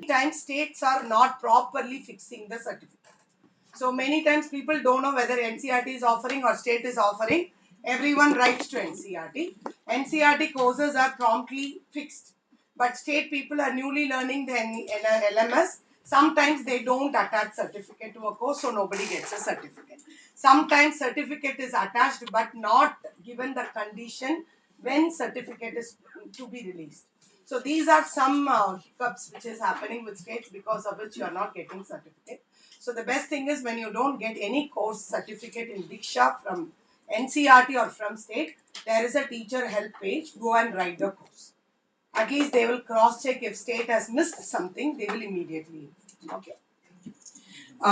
times states are not properly fixing the certificate. So many times people don't know whether NCERT is offering or state is offering. Everyone writes to NCERT. NCERT courses are promptly fixed, but state people are newly learning the LMS. Sometimes they don't attach certificate to a course, so nobody gets a certificate. Sometimes certificate is attached but not given the condition when certificate is to be released. So these are some hiccups which is happening with states, because of which you are not getting certificate. So the best thing is, when you don't get any course certificate in Diksha from NCERT or from state, there is a teacher help page. Go and write the course. At least they will cross check. If state has missed something, they will immediately. Okay.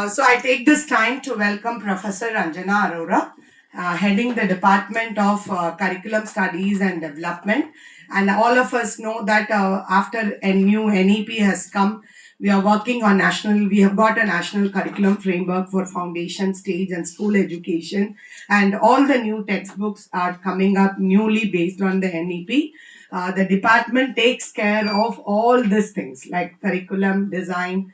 So I take this time to welcome Professor Ranjana Arora, heading the Department of Curriculum Studies and Development. And all of us know that after a new NEP has come, we are working on we have got a national curriculum framework for foundation stage and school education. And all the new textbooks are coming up newly based on the NEP. The department takes care of all these things like curriculum design,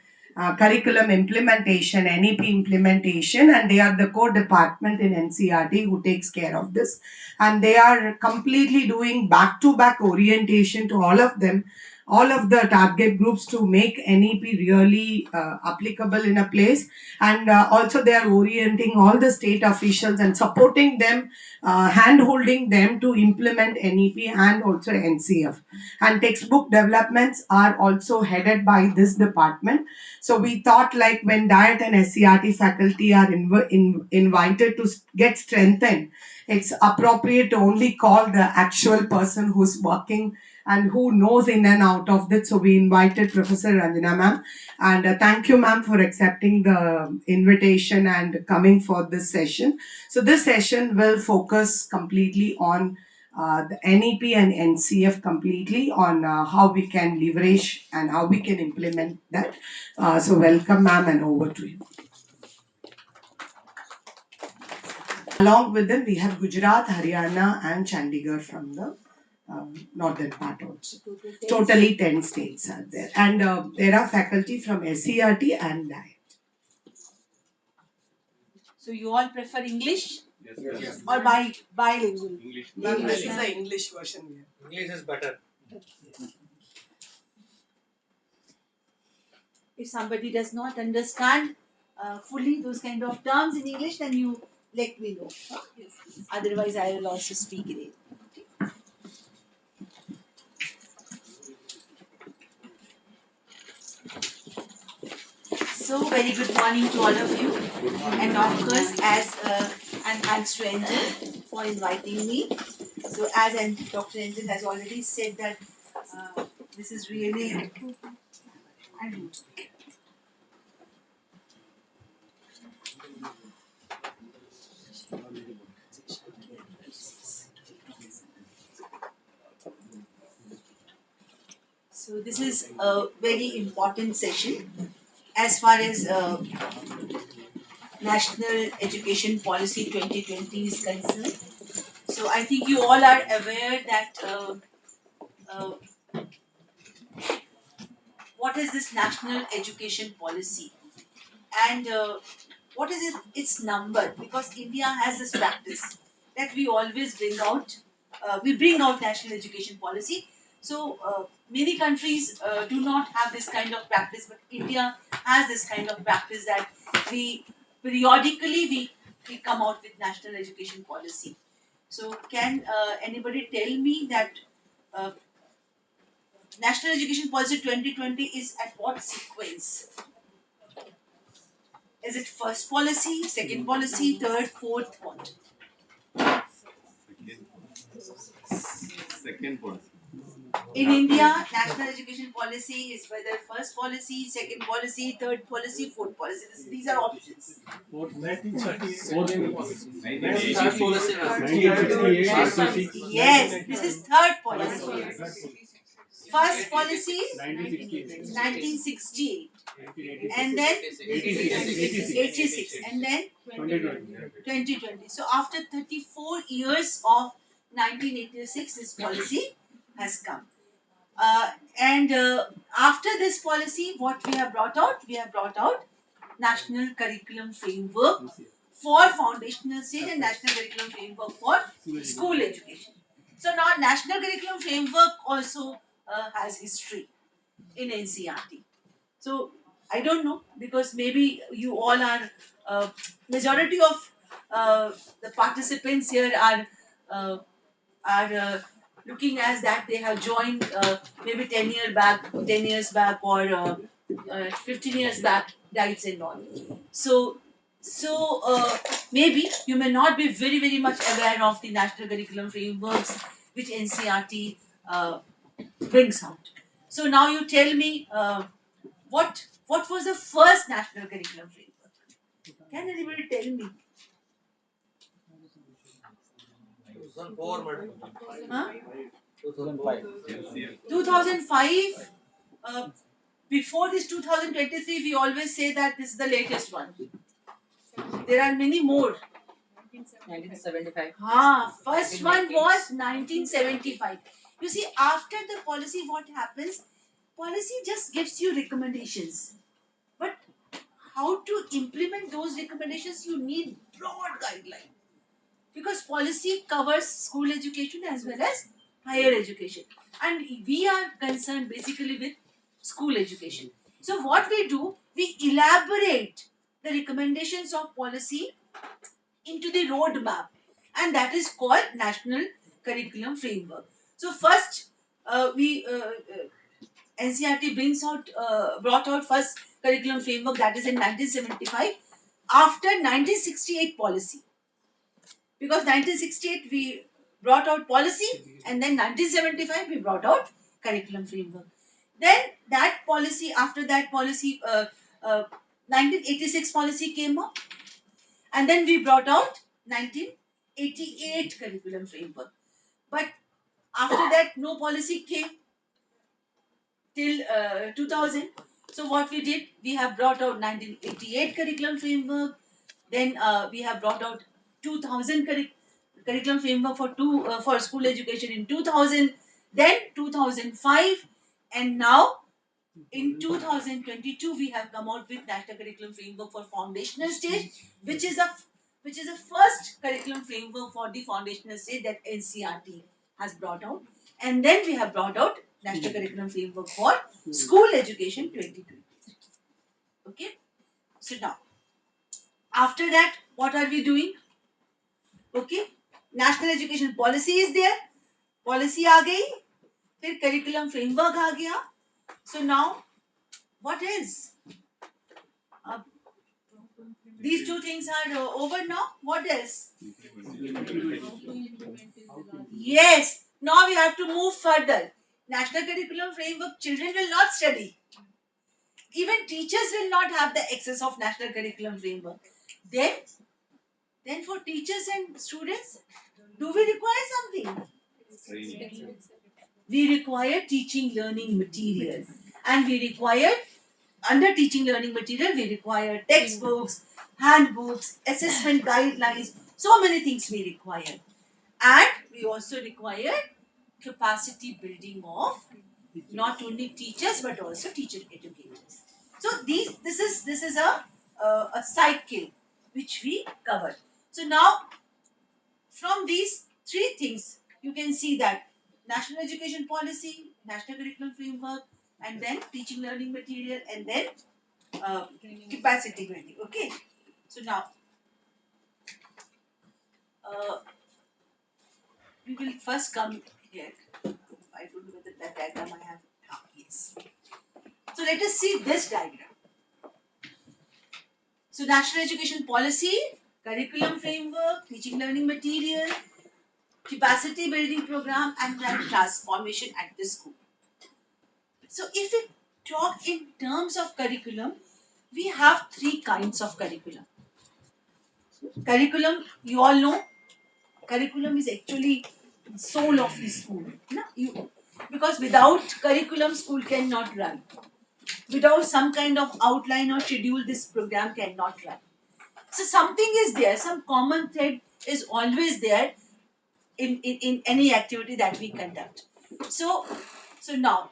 curriculum implementation, NEP implementation, and they are the core department in NCERT who takes care of this. And they are completely doing back-to-back orientation to all of them, all of the target groups, to make NEP really applicable in a place. And also they are orienting all the state officials and supporting them, hand-holding them to implement NEP and also NCF. And textbook developments are also headed by this department. So we thought, like, when Diet and SCRT faculty are invited to get strengthened, it's appropriate to only call the actual person who's working and who knows in and out of this. So we invited Professor Ranjana ma'am, and thank you ma'am for accepting the invitation and coming for this session. So this session will focus completely on the NEP and NCF, completely on how we can leverage and how we can implement that. So welcome ma'am, and over to you. Along with them, we have Gujarat, Haryana and Chandigarh from the northern part also. Totally 10 states are there. And there are faculty from SCRT and DIET. So you all prefer English? Yes. Or bilingual? English. Ma'am, this is the English version. English is better. If somebody does not understand fully those kind of terms in English, then you let me know. Otherwise, I will also speak in it. So, very good morning to all of you. And of course, and thanks to Angel for inviting me. So, as Dr. Angel has already said that this is really. So this is a very important session as far as National Education Policy 2020 is concerned. So I think you all are aware that uh, what is this National Education Policy and what is its number, because India has this practice that we always bring out National Education Policy. So many countries do not have this kind of practice, but India has this kind of practice that we periodically we come out with National Education Policy. So can anybody tell me that uh, National Education Policy 2020 is at what sequence? Is it first policy, second policy, third, fourth, what? Second policy. In India, national education policy is whether first policy, second policy, third policy, fourth policy. These are options. 1968. Yes, this is third policy. First policy, 1968. And then 86. And then 2020. So after 34 years of 1986, this policy has come. And after this policy, what we have brought out? We have brought out National Curriculum Framework for foundational stage and National Curriculum Framework for school education. So now National Curriculum Framework also has history in NCRT. So I don't know, because maybe you all are majority of the participants here uh, are looking as that they have joined maybe 10 years back, or 15 years back, diets and all. So so maybe you may not be very much aware of the national curriculum frameworks which NCRT brings out. So now you tell me, what was the first national curriculum framework? Can anybody tell me? 2004, madam. Huh? 2005. 2005. Before this 2023, we always say that this is the latest one. There are many more. 1975. First one was 1975. You see, after the policy, what happens? Policy just gives you recommendations. But how to implement those recommendations, you need broad guidelines. Because policy covers school education as well as higher education, and we are concerned basically with school education. So what we do, we elaborate the recommendations of policy into the roadmap, and that is called national curriculum framework. So first, we NCRT brought out first curriculum framework, that is in 1975, after 1968 policy. Because 1968 we brought out policy, and then 1975 we brought out curriculum framework. Then that policy, after that policy, 1986 policy came up, and then we brought out 1988 curriculum framework. But after that, no policy came till 2000. So what we did, we have brought out 1988 curriculum framework. Then we have brought out 2000 curriculum framework for school education in 2000. Then 2005, and now in 2022 we have come out with national curriculum framework for foundational stage, which is a first curriculum framework for the foundational stage that NCRT has brought out. And then we have brought out national curriculum framework for school education 2020. Okay, so now after that, what are we doing? Okay, national education policy is there, policy आ गई, फिर curriculum framework आ गया. So now what is, these two things are over now. What else? Yes, now we have to move further. National curriculum framework, children will not study. Even teachers will not have the access of national curriculum framework. Then, then for teachers and students, do we require something? We require teaching learning material, and we require, under teaching learning material, we require textbooks, handbooks, assessment guidelines, so many things we require. And we also require capacity building of not only teachers but also teacher educators. So this is a cycle which we covered. So now from these three things, you can see that national education policy, national curriculum framework, and then teaching learning material, and then uh, capacity building. Okay. So now uh, we will first come here. I don't know whether that diagram I have. Yes. So let us see this diagram. So national education policy, curriculum framework, teaching learning material, capacity building program, and then transformation at the school. So if we talk in terms of curriculum, we have three kinds of curriculum. Curriculum, you all know, curriculum is actually soul of the school. No? Because without curriculum, school cannot run. Without some kind of outline or schedule, this program cannot run. So something is there, some common thread is always there in any activity that we conduct. So So now,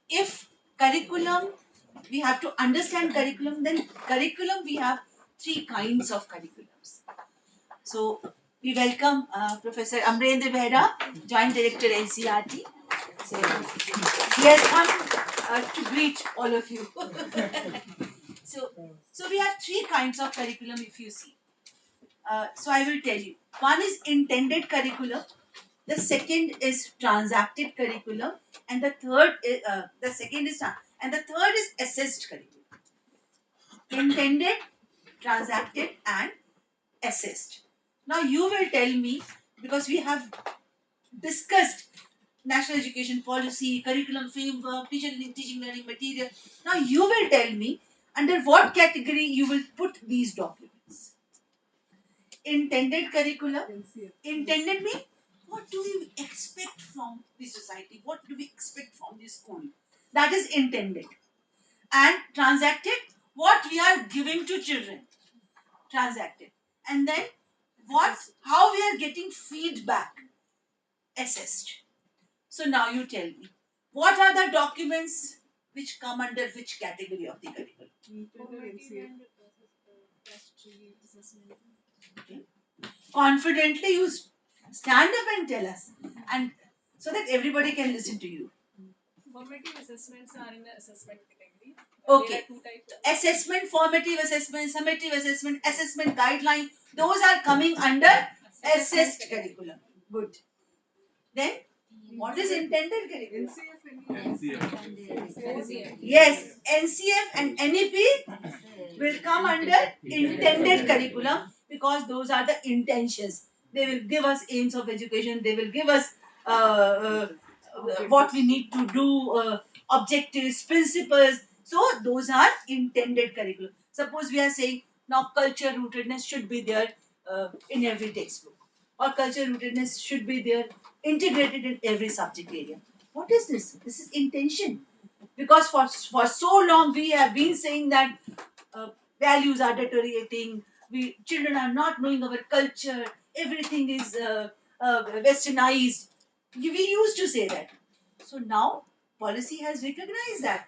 if curriculum, we have to understand curriculum, then curriculum we have three kinds of curriculums. So we welcome Professor Amrendra Behra, Joint Director NCRT. So he has come to greet all of you. so we have three kinds of curriculum if you see. So I will tell you. One is intended curriculum. The second is transacted curriculum, and the third is assessed curriculum. Intended, transacted, and assessed. Now you will tell me, because we have discussed national education policy, curriculum framework, teaching learning material. Now you will tell me under what category you will put these documents. Intended curriculum. Intended means what do we expect from the society? What do we expect from the school? That is intended. And transacted, what we are giving to children. Transacted. And then how we are getting feedback. Assessed. So now you tell me, what are the documents which come under which category of the curriculum? Okay. Confidently you stand up and tell us, and so that everybody can listen to you. Formative assessments are in the assessment category. Okay. There are two types. Assessment, formative assessment, summative assessment, assessment guideline, those are coming under assessed curriculum. Good. Then, what is intended curriculum? Yes, NCF and NEP will come under intended curriculum because those are the intentions. They will give us aims of education, they will give us what we need to do, objectives, principles. So, those are intended curriculum. Suppose we are saying now culture rootedness should be there in every textbook, or culture rootedness should be there integrated in every subject area. What is this? This is intention. Because for so long we have been saying that values are deteriorating, children are not knowing our culture, everything is westernized. We used to say that. So now policy has recognized that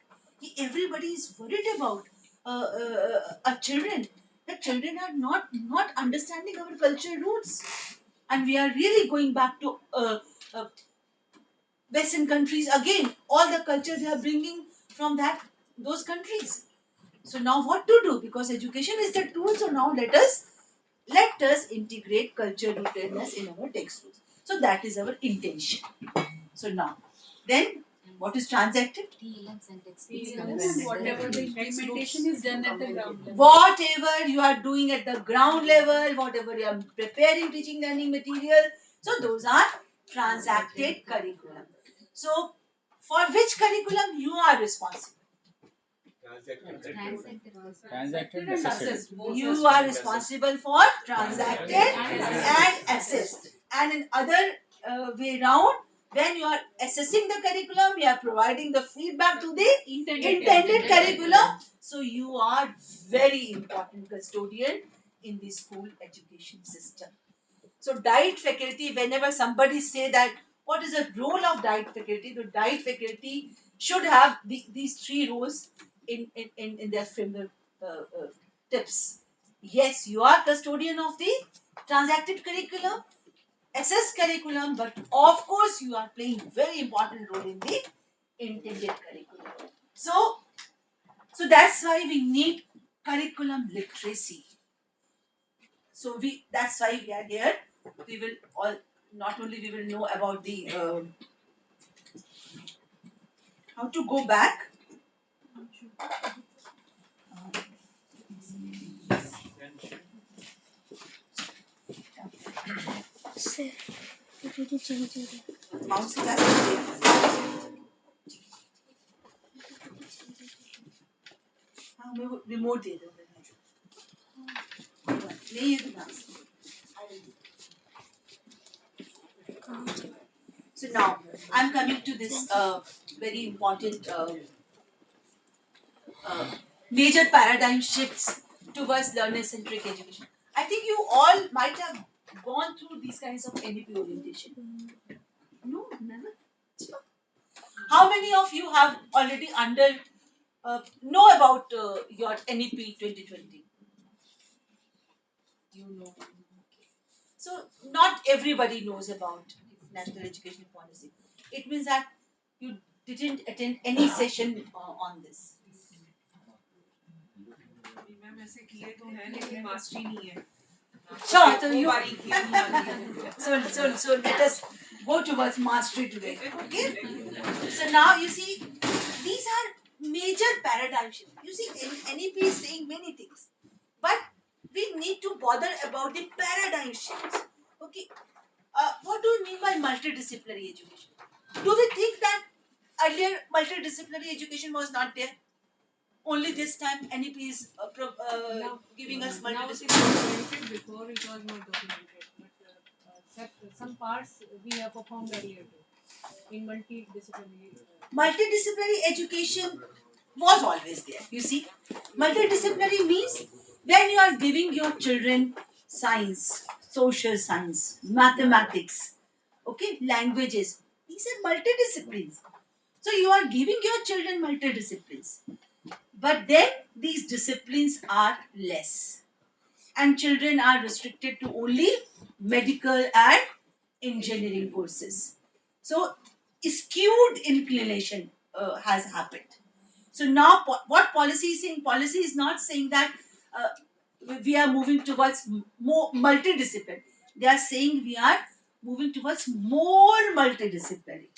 everybody is worried about our children. The children are not understanding our culture roots, and we are really going back to uh, Western countries again. All the cultures they are bringing from those countries. So now what to do? Because education is the tool. So now let us integrate culture rootedness in our textbooks. So that is our intention. So now, then what is transacted? Whatever the implementation is done at the ground level. Whatever you are doing at the ground level, whatever you are preparing teaching learning material, so those are transacted curriculum. So for which curriculum you are responsible? Transacted and assessed. You are responsible for transacted and assessed. And in other way round, when you are assessing the curriculum, you are providing the feedback to the intended curriculum. So you are very important custodian in the school education system. So diet faculty, whenever somebody say that what is the role of diet faculty, the diet faculty should have these three roles in their framework tips. Yes, you are custodian of the transacted curriculum, assessed curriculum, but of course you are playing very important role in the intended curriculum. So that's why we need curriculum literacy. So that's why we are here. We will all not only we will know about the how to go back. Mouse का हाँ मैं वो remote दे दो नहीं ये तो mouse. So now I'm coming to this very important major paradigm shifts towards learner-centric education. I think you all might have gone through these kinds of NEP orientation. No, never. How many of you have already know about your NEP 2020? You know. So not everybody knows about National Education Policy. It means that you didn't attend any session on this. Ma'am ऐसे किए तो हैं लेकिन mastery नहीं है Sure, so वो you बारीकियां नहीं आती हैं so let us go towards mastery today. Okay? So now you see these are major paradigm shifts. You see NEP is saying many things, but we need to bother about the paradigm shifts. Okay, what do we mean by multidisciplinary education? Do we think that earlier multidisciplinary education was not there? Only this time NEP is giving us now it is multidisciplinary. documented. Before it was not documented, but some parts we have performed earlier too in multidisciplinary. Multidisciplinary education was always there. You see, multidisciplinary means when you are giving your children science, social science, mathematics, okay, languages, these are multidisciplines. So you are giving your children multidisciplines. But then these disciplines are less. And children are restricted to only medical and engineering courses. So skewed inclination has happened. So now what policy is saying? Policy is not saying that we are moving towards more multidiscipline. They are saying we are moving towards more multidisciplinary.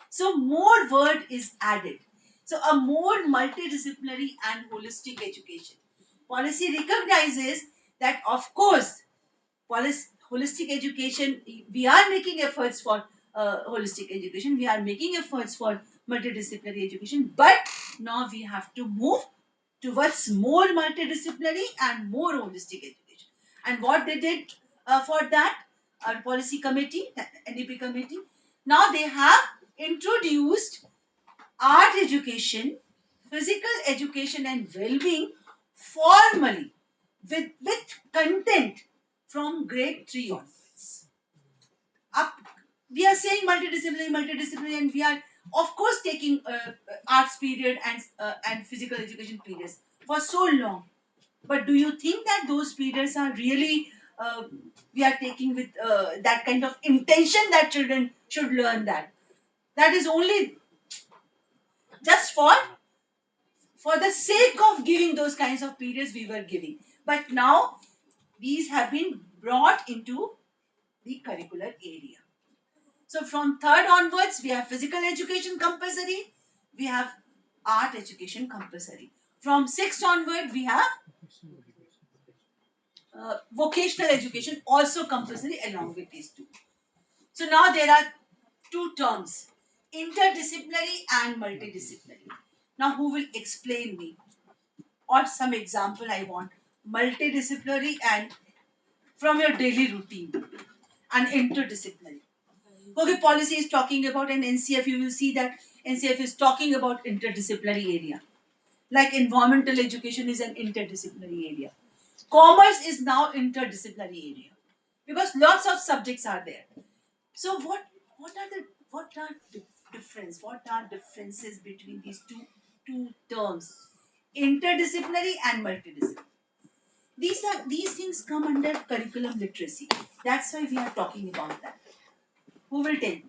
So more word is added. So a more multidisciplinary and holistic education. Policy recognizes that of course holistic education, we are making efforts for holistic education, we are making efforts for multidisciplinary education, but now we have to move towards more multidisciplinary and more holistic education. And what they did for that, our policy committee, the NEP committee, now they have introduced art education, physical education and well-being formally with content from grade 3 onwards. Up, we are saying multidisciplinary, and we are of course taking arts period and physical education periods for so long. But do you think that those periods are really we are taking with that kind of intention that children should learn that? That is only just for the sake of giving those kinds of periods we were giving. But now these have been brought into the curricular area. So from third onwards, we have physical education compulsory, we have art education compulsory. From sixth onward, we have vocational education also compulsory along with these two. So now there are two terms, interdisciplinary and multidisciplinary. Now who will explain me? Or some example I want. Multidisciplinary and from your daily routine and interdisciplinary. Okay, policy is talking about an NCF, you will see that NCF is talking about interdisciplinary area. Like environmental education is an interdisciplinary area. Commerce is now interdisciplinary area because lots of subjects are there. So what are differences between these two terms, interdisciplinary and multidisciplinary? These things come under curriculum literacy. That's why we are talking about that. Who will tell me?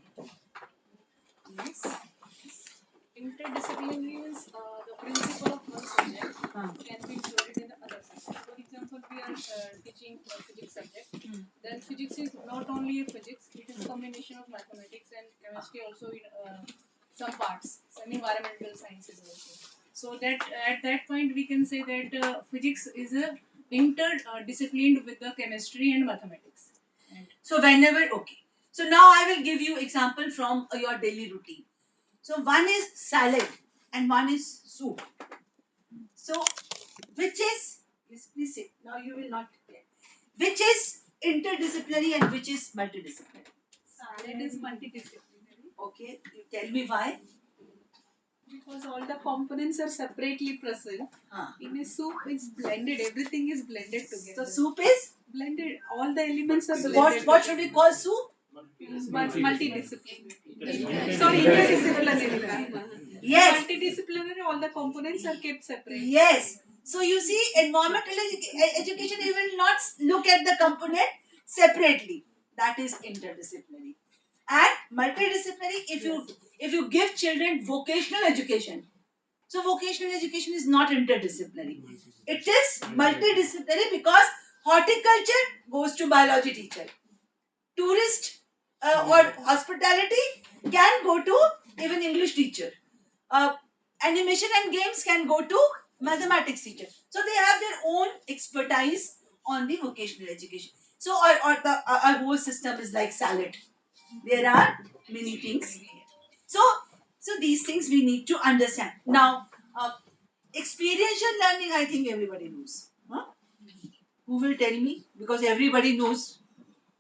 Yes. Interdisciplinary means the principle of one subject can be included in the other subject. For example, we are teaching physics subject. Then physics is not only a physics; it is a combination of mathematics and chemistry also in some parts, some environmental sciences also. So that at that point we can say that physics is a interdisciplined with the chemistry and mathematics. And So whenever, okay. So now I will give you example from your daily routine. So one is salad and one is soup. So which is, please sit. Now you will not get. Which is interdisciplinary and which is multidisciplinary? salad is multidisciplinary. Okay, you tell me why. Because all the components are separately present. In a soup, it's blended. Everything is blended together. So soup is Blended. All the elements are so blended. what should we call soup? Multidisciplinary. Sorry, interdisciplinary. Yes. Multidisciplinary, all the components are kept separate. Yes. So you see, environmental education, you will not look at the component separately. That is interdisciplinary. And multidisciplinary, if you give children vocational education, so vocational education is not interdisciplinary. It is multidisciplinary because horticulture goes to biology teacher. Tourist or hospitality can go to even English teacher. Animation and games can go to mathematics teacher. So they have their own expertise on the vocational education. So our whole system is like salad. There are many things. So these things we need to understand. Now, experiential learning, I think everybody knows. Huh? Who will tell me? Because everybody knows.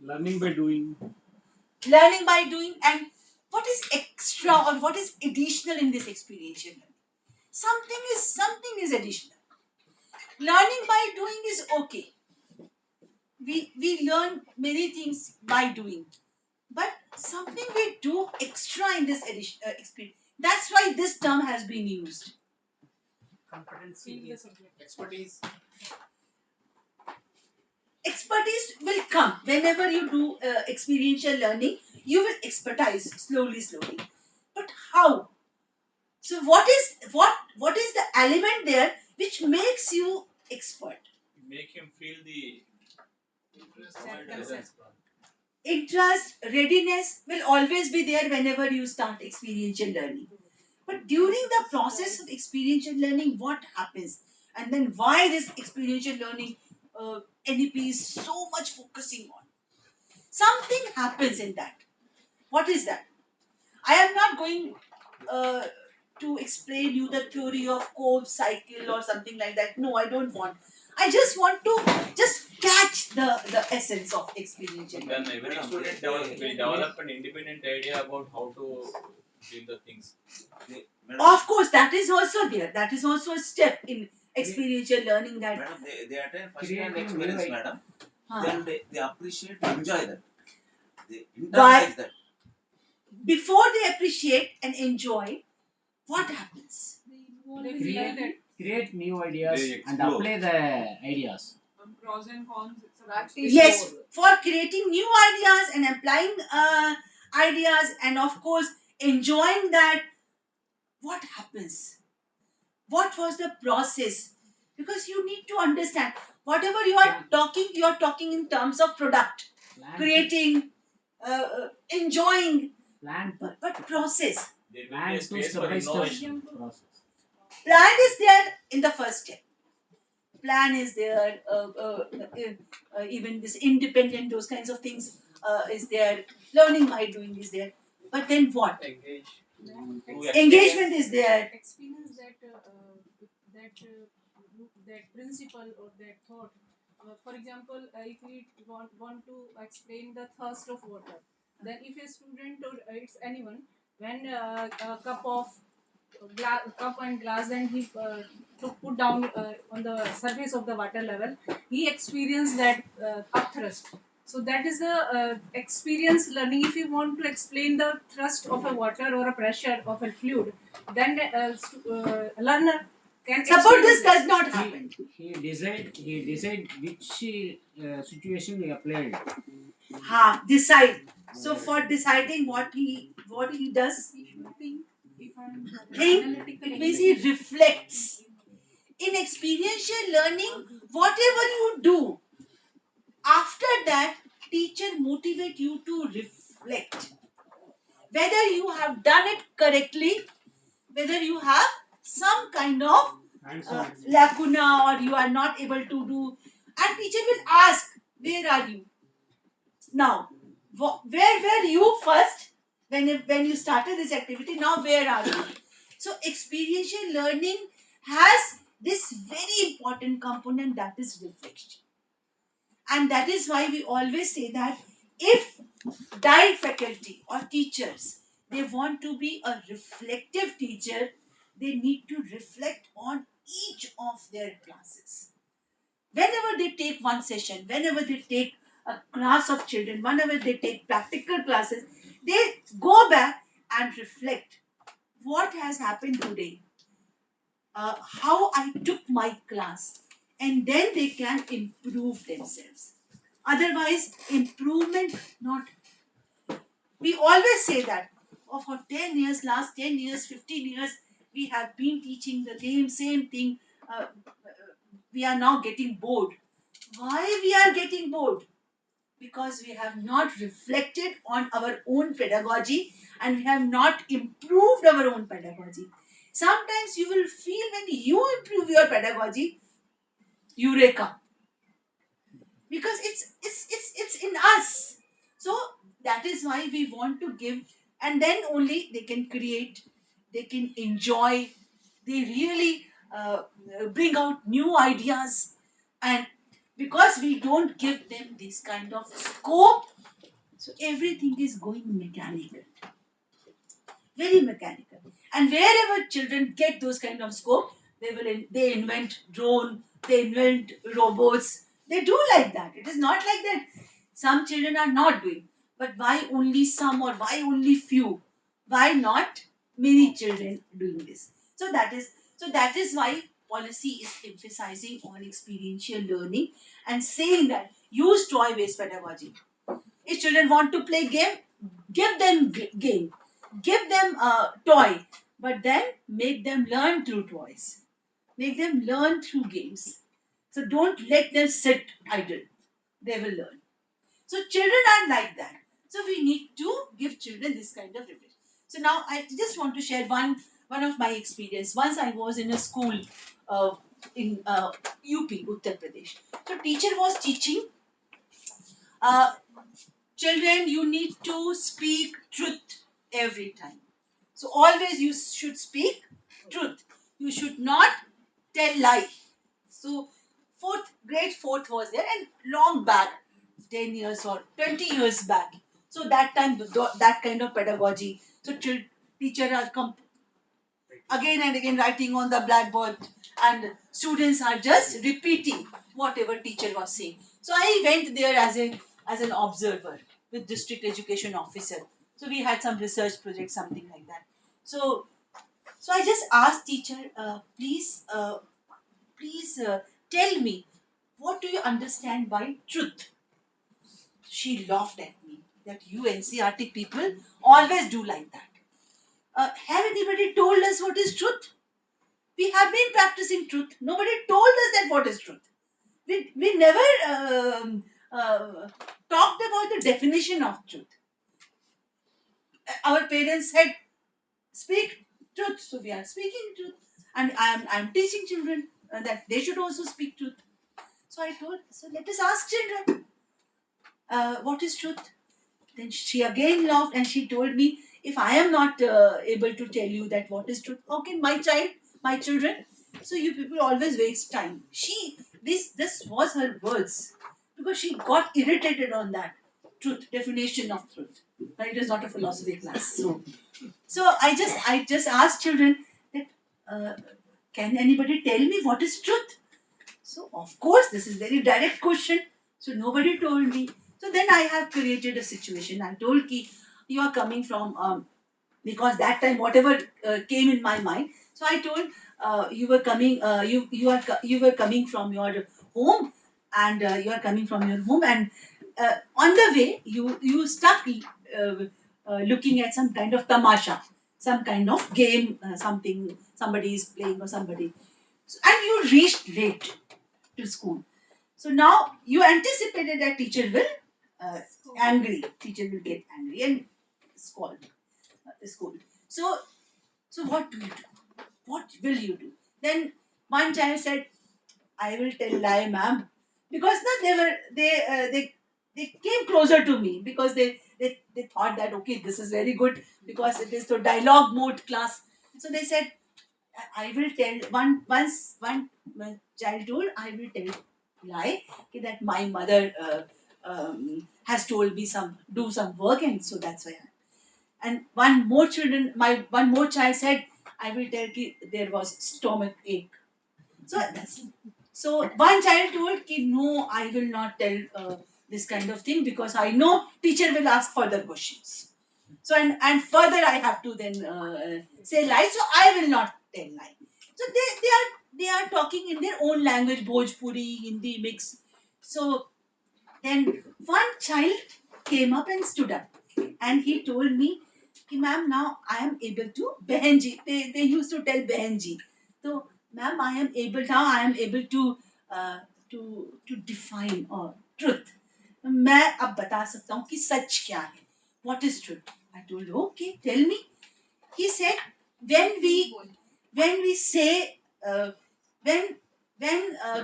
Learning by doing. Learning by doing, and what is extra or what is additional in this experiential learning? Something is additional. Learning by doing is okay. We learn many things by doing, but something we do extra in this experience. That's why this term has been used. Competency is expertise. Expertise will come whenever you do experiential learning. You will expertise slowly. But how? So what is the element there which makes you expert? Make him feel the Interest, readiness will always be there whenever you start experiential learning. But during the process of experiential learning, what happens? And then why this experiential learning NEP is so much focusing on? Something happens in that. What is that? I am not going uh, to explain you the theory of Cobb cycle or something like that. No, I don't want. I just want to just catch the essence of experiential then learning. every student will develop an independent idea about how to do the things. Of course, that is also there. That is also a step in experiential learning. That Madam, they attend first hand Creating experience, new madam. Huh. Then they appreciate, enjoy that. They Why? internalize that. Before they appreciate and enjoy, what happens? Create new ideas They and explore. apply the ideas. Pros and cons. Yes, for creating new ideas and applying ideas, and of course enjoying that. What happens? What was the process? Because you need to understand whatever you are talking in terms of product, Plan creating, enjoying, plan to but process. There will be plan a to space step for by step innovation. process. Plan is there in the first step. Plan is there. Even this independent, those kinds of things is there. Learning by doing is there. But then what? Engage. Engagement is there. Experience that principle or that thought. For example, if we want to explain the thirst of water, then if a student or it's anyone, when a cup and glass, and he to put down on the surface of the water level, he experienced that upthrust. So that is the experience learning. If you want to explain the thrust of a water or a pressure of a fluid, then learner can Suppose this experience does not happen. He decide which situation he applied. Decide. So for deciding what he does, he should think. If I'm think, analytical, it means he reflects. In experiential learning, whatever you do, after that, teacher motivate you to reflect. Whether you have done it correctly, whether you have some kind of Hands-on lacuna or you are not able to do, and teacher will ask, where are you? Now, where were you first when you started this activity? Now, where are you? So, experiential learning has this very important component, that is reflection. And that is why we always say that if direct faculty or teachers, they want to be a reflective teacher, they need to reflect on each of their classes. Whenever they take one session, whenever they take a class of children, whenever they take practical classes, they go back and reflect what has happened today, how I took my class, and then they can improve themselves. Otherwise, improvement not. We always say that, oh, for 10 years, last 10 years, 15 years, we have been teaching the same thing. We are now getting bored. Why we are getting bored? Because we have not reflected on our own pedagogy and we have not improved our own pedagogy. Sometimes you will feel when you improve your pedagogy, eureka, because it's in us. So that is why we want to give, and then only they can create, they can enjoy, they really bring out new ideas. And because we don't give them this kind of scope, so everything is going mechanical, very mechanical. And wherever children get those kind of scope, they invent drone, they invent robots. They do like that. It is not like that. Some children are not doing, but why only some or why only few? Why not many children doing this? So that is why policy is emphasizing on experiential learning and saying that use toy-based pedagogy. If children want to play game, give them game, give them a toy, but then make them learn through toys. Make them learn through games. So don't let them sit idle. They will learn. So children are like that. So we need to give children this kind of reflection. So now I just want to share one of my experience. Once I was in a school uh, in UP, Uttar Pradesh. So teacher was teaching. Uh, Children, you need to speak truth every time. So always you should speak truth. You should not tell lie. So grade fourth was there and long back, 10 years or 20 years back. So that time that kind of pedagogy. So teacher are again and again writing on the blackboard and students are just repeating whatever teacher was saying. So I went there as an observer with district education officer. So we had some research project, something like that. So so I just asked teacher, please tell me, what do you understand by truth? She laughed at me that you NCRT people always do like that. Have anybody told us what is truth? We have been practicing truth. Nobody told us that what is truth. We never talked about the definition of truth. Our parents said, speak truth. So we are speaking truth. And I'm teaching children that they should also speak truth. So I told, so let us ask children, what is truth? Then she again laughed and she told me, if I am not able to tell you that what is truth, how can my children? So you people always waste time. This was her words because she got irritated on that truth, definition of truth. But it is not a philosophy class. So I just asked children that, uh, can anybody tell me what is truth? So of course this is very direct question. So nobody told me. So then I have created a situation. I told ki you are coming from because that time whatever came in my mind. So I told, you were coming you were coming from your home, and you are coming from your home, and on the way you stuck looking at some kind of tamasha, some kind of game, something somebody is playing or somebody. So, and you reached late to school. So now you anticipated that teacher will uh, angry. Teacher will get angry and scold school. So what do you do? What will you do? Then one child said, "I will tell lie, ma'am," because no, they came closer to me because they thought that okay, this is very good because it is the dialogue mode class. So they said, I will tell one child told, I will tell lie कि that my mother has told me do some work, and so that's why. And one more child said, I will tell कि there was stomach ache. So one child told कि no, I will not tell this kind of thing, because I know teacher will ask further questions. So and further I have to then say lie. So I will not tell lie. So they are talking in their own language, Bhojpuri, Hindi mix. So then one child came up and stood up, and he told me, कि ma'am, now I am able to behenji. They used to tell behenji. So ma'am, I am able uh, to define truth. मैं अब बता सकता हूँ कि सच क्या है. What is truth? I told, okay, tell me. He said, when we say when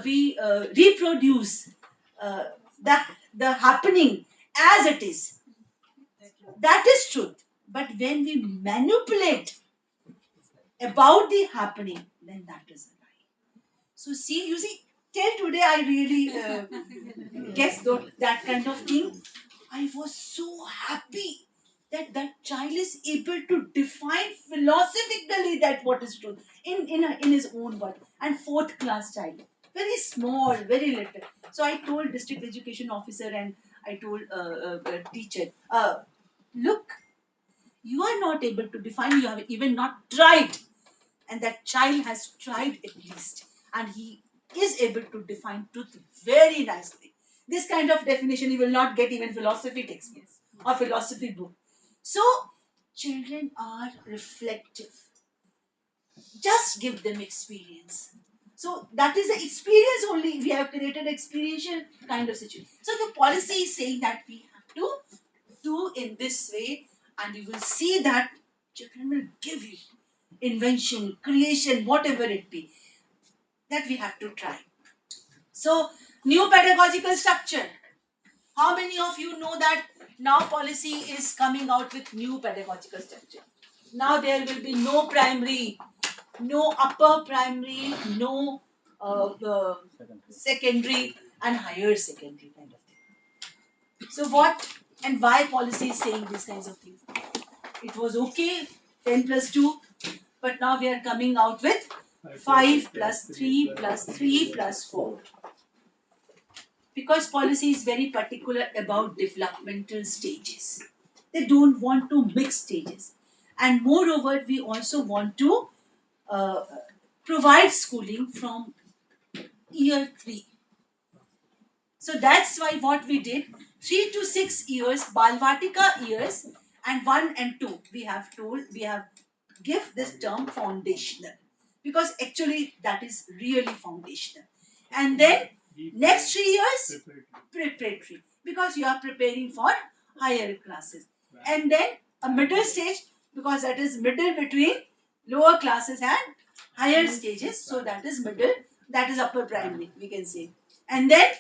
we reproduce uh, the the happening as it is, that is truth. But when we manipulate about the happening, then that is a lie. So see, you see, till today I really guess that kind of thing. I was so happy that that child is able to define philosophically that what is truth in his own word. And fourth class child, very small, very little. So I told district education officer, and I told teacher, look, you are not able to define. You have even not tried, and that child has tried at least, and he is able to define truth very nicely. This kind of definition you will not get even philosophy textbooks or philosophy book. So children are reflective. Just give them experience. So that is the experience only. We have created experiential kind of situation. So the policy is saying that we have to do in this way, and you will see that children will give you invention, creation, whatever it be, that we have to try. So, new pedagogical structure. How many of you know that now policy is coming out with new pedagogical structure? Now there will be no primary, no upper primary, no secondary and higher secondary kind of thing. So what and why policy is saying these kinds of things? It was okay, 10 plus 2, but now we are coming out with 5 plus 3 plus 3 plus 4. Because policy is very particular about developmental stages. They don't want to mix stages. And moreover, we also want to uh, provide schooling from year 3. So that's why what we did, 3 to 6 years, Balvatika years, and 1 and 2, we have give this term foundational, because actually that is really foundational. And then next 3 years, preparatory, because you are preparing for higher classes. And then a middle stage, because that is middle between lower classes and higher stages. So that is middle, that is upper primary, we can say. And then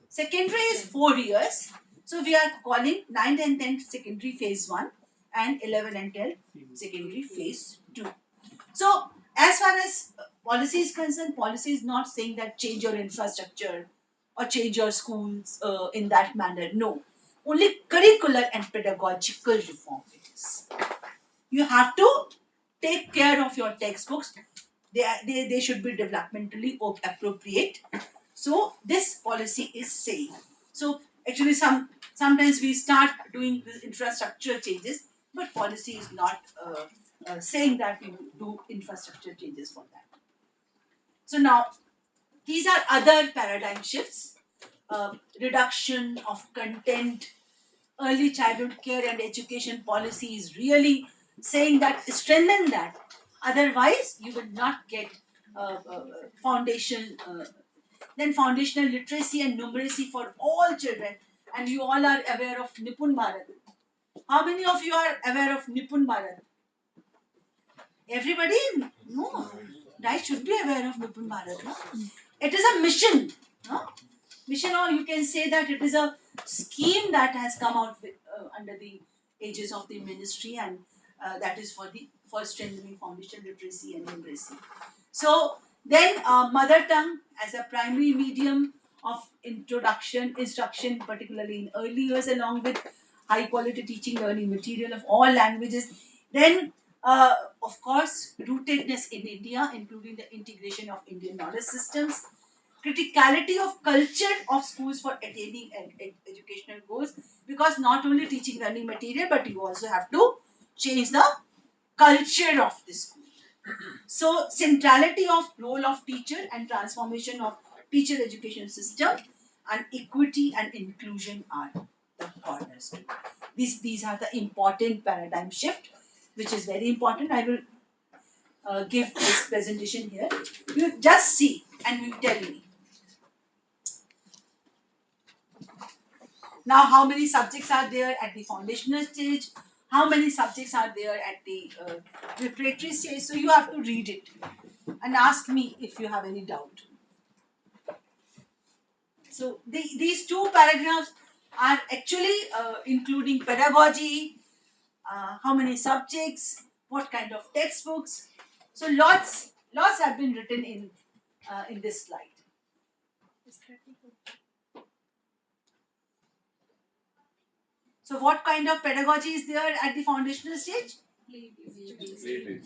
secondary is 4 years. So we are calling 9th and 10th secondary phase 1, and 11 and 12 secondary phase 2. So as far as policy is concerned, policy is not saying that change your infrastructure or change your schools in that manner. No. Only curricular and pedagogical reform it is. You have to take care of your textbooks. They should be developmentally appropriate. So this policy is saying. So actually sometimes we start doing the infrastructure changes, but policy is not saying that we do infrastructure changes for that. So now these are other paradigm shifts. Reduction of content, early childhood care and education policy is really saying that, strengthen that. Otherwise, you will not get foundation. Then foundational literacy and numeracy for all children. And you all are aware of Nipun Bharat. How many of you are aware of Nipun Bharat? Everybody? No. I should be aware of Nipun Bharat. No? It is a mission. No? Mission, or you can say that it is a scheme that has come out with, under the aegis of the ministry, and that is for strengthening foundation literacy and numeracy. So then mother tongue as a primary medium of instruction, particularly in early years, along with high quality teaching learning material of all languages. Then of course rootedness in India, including the integration of Indian knowledge systems, criticality of culture of schools for attaining educational goals, because not only teaching learning material, but you also have to change the culture of the school. So centrality of role of teacher and transformation of teacher education system and equity and inclusion are the cornerstone. These are the important paradigm shift, which is very important. I will give this presentation here. You just see and you tell me. Now, how many subjects are there at the foundational stage? How many subjects are there at the preparatory stage? So you have to read it and ask me if you have any doubt. So these two paragraphs are actually including pedagogy, how many subjects, what kind of textbooks. So lots have been written in this slide. So what kind of pedagogy is there at the foundational stage?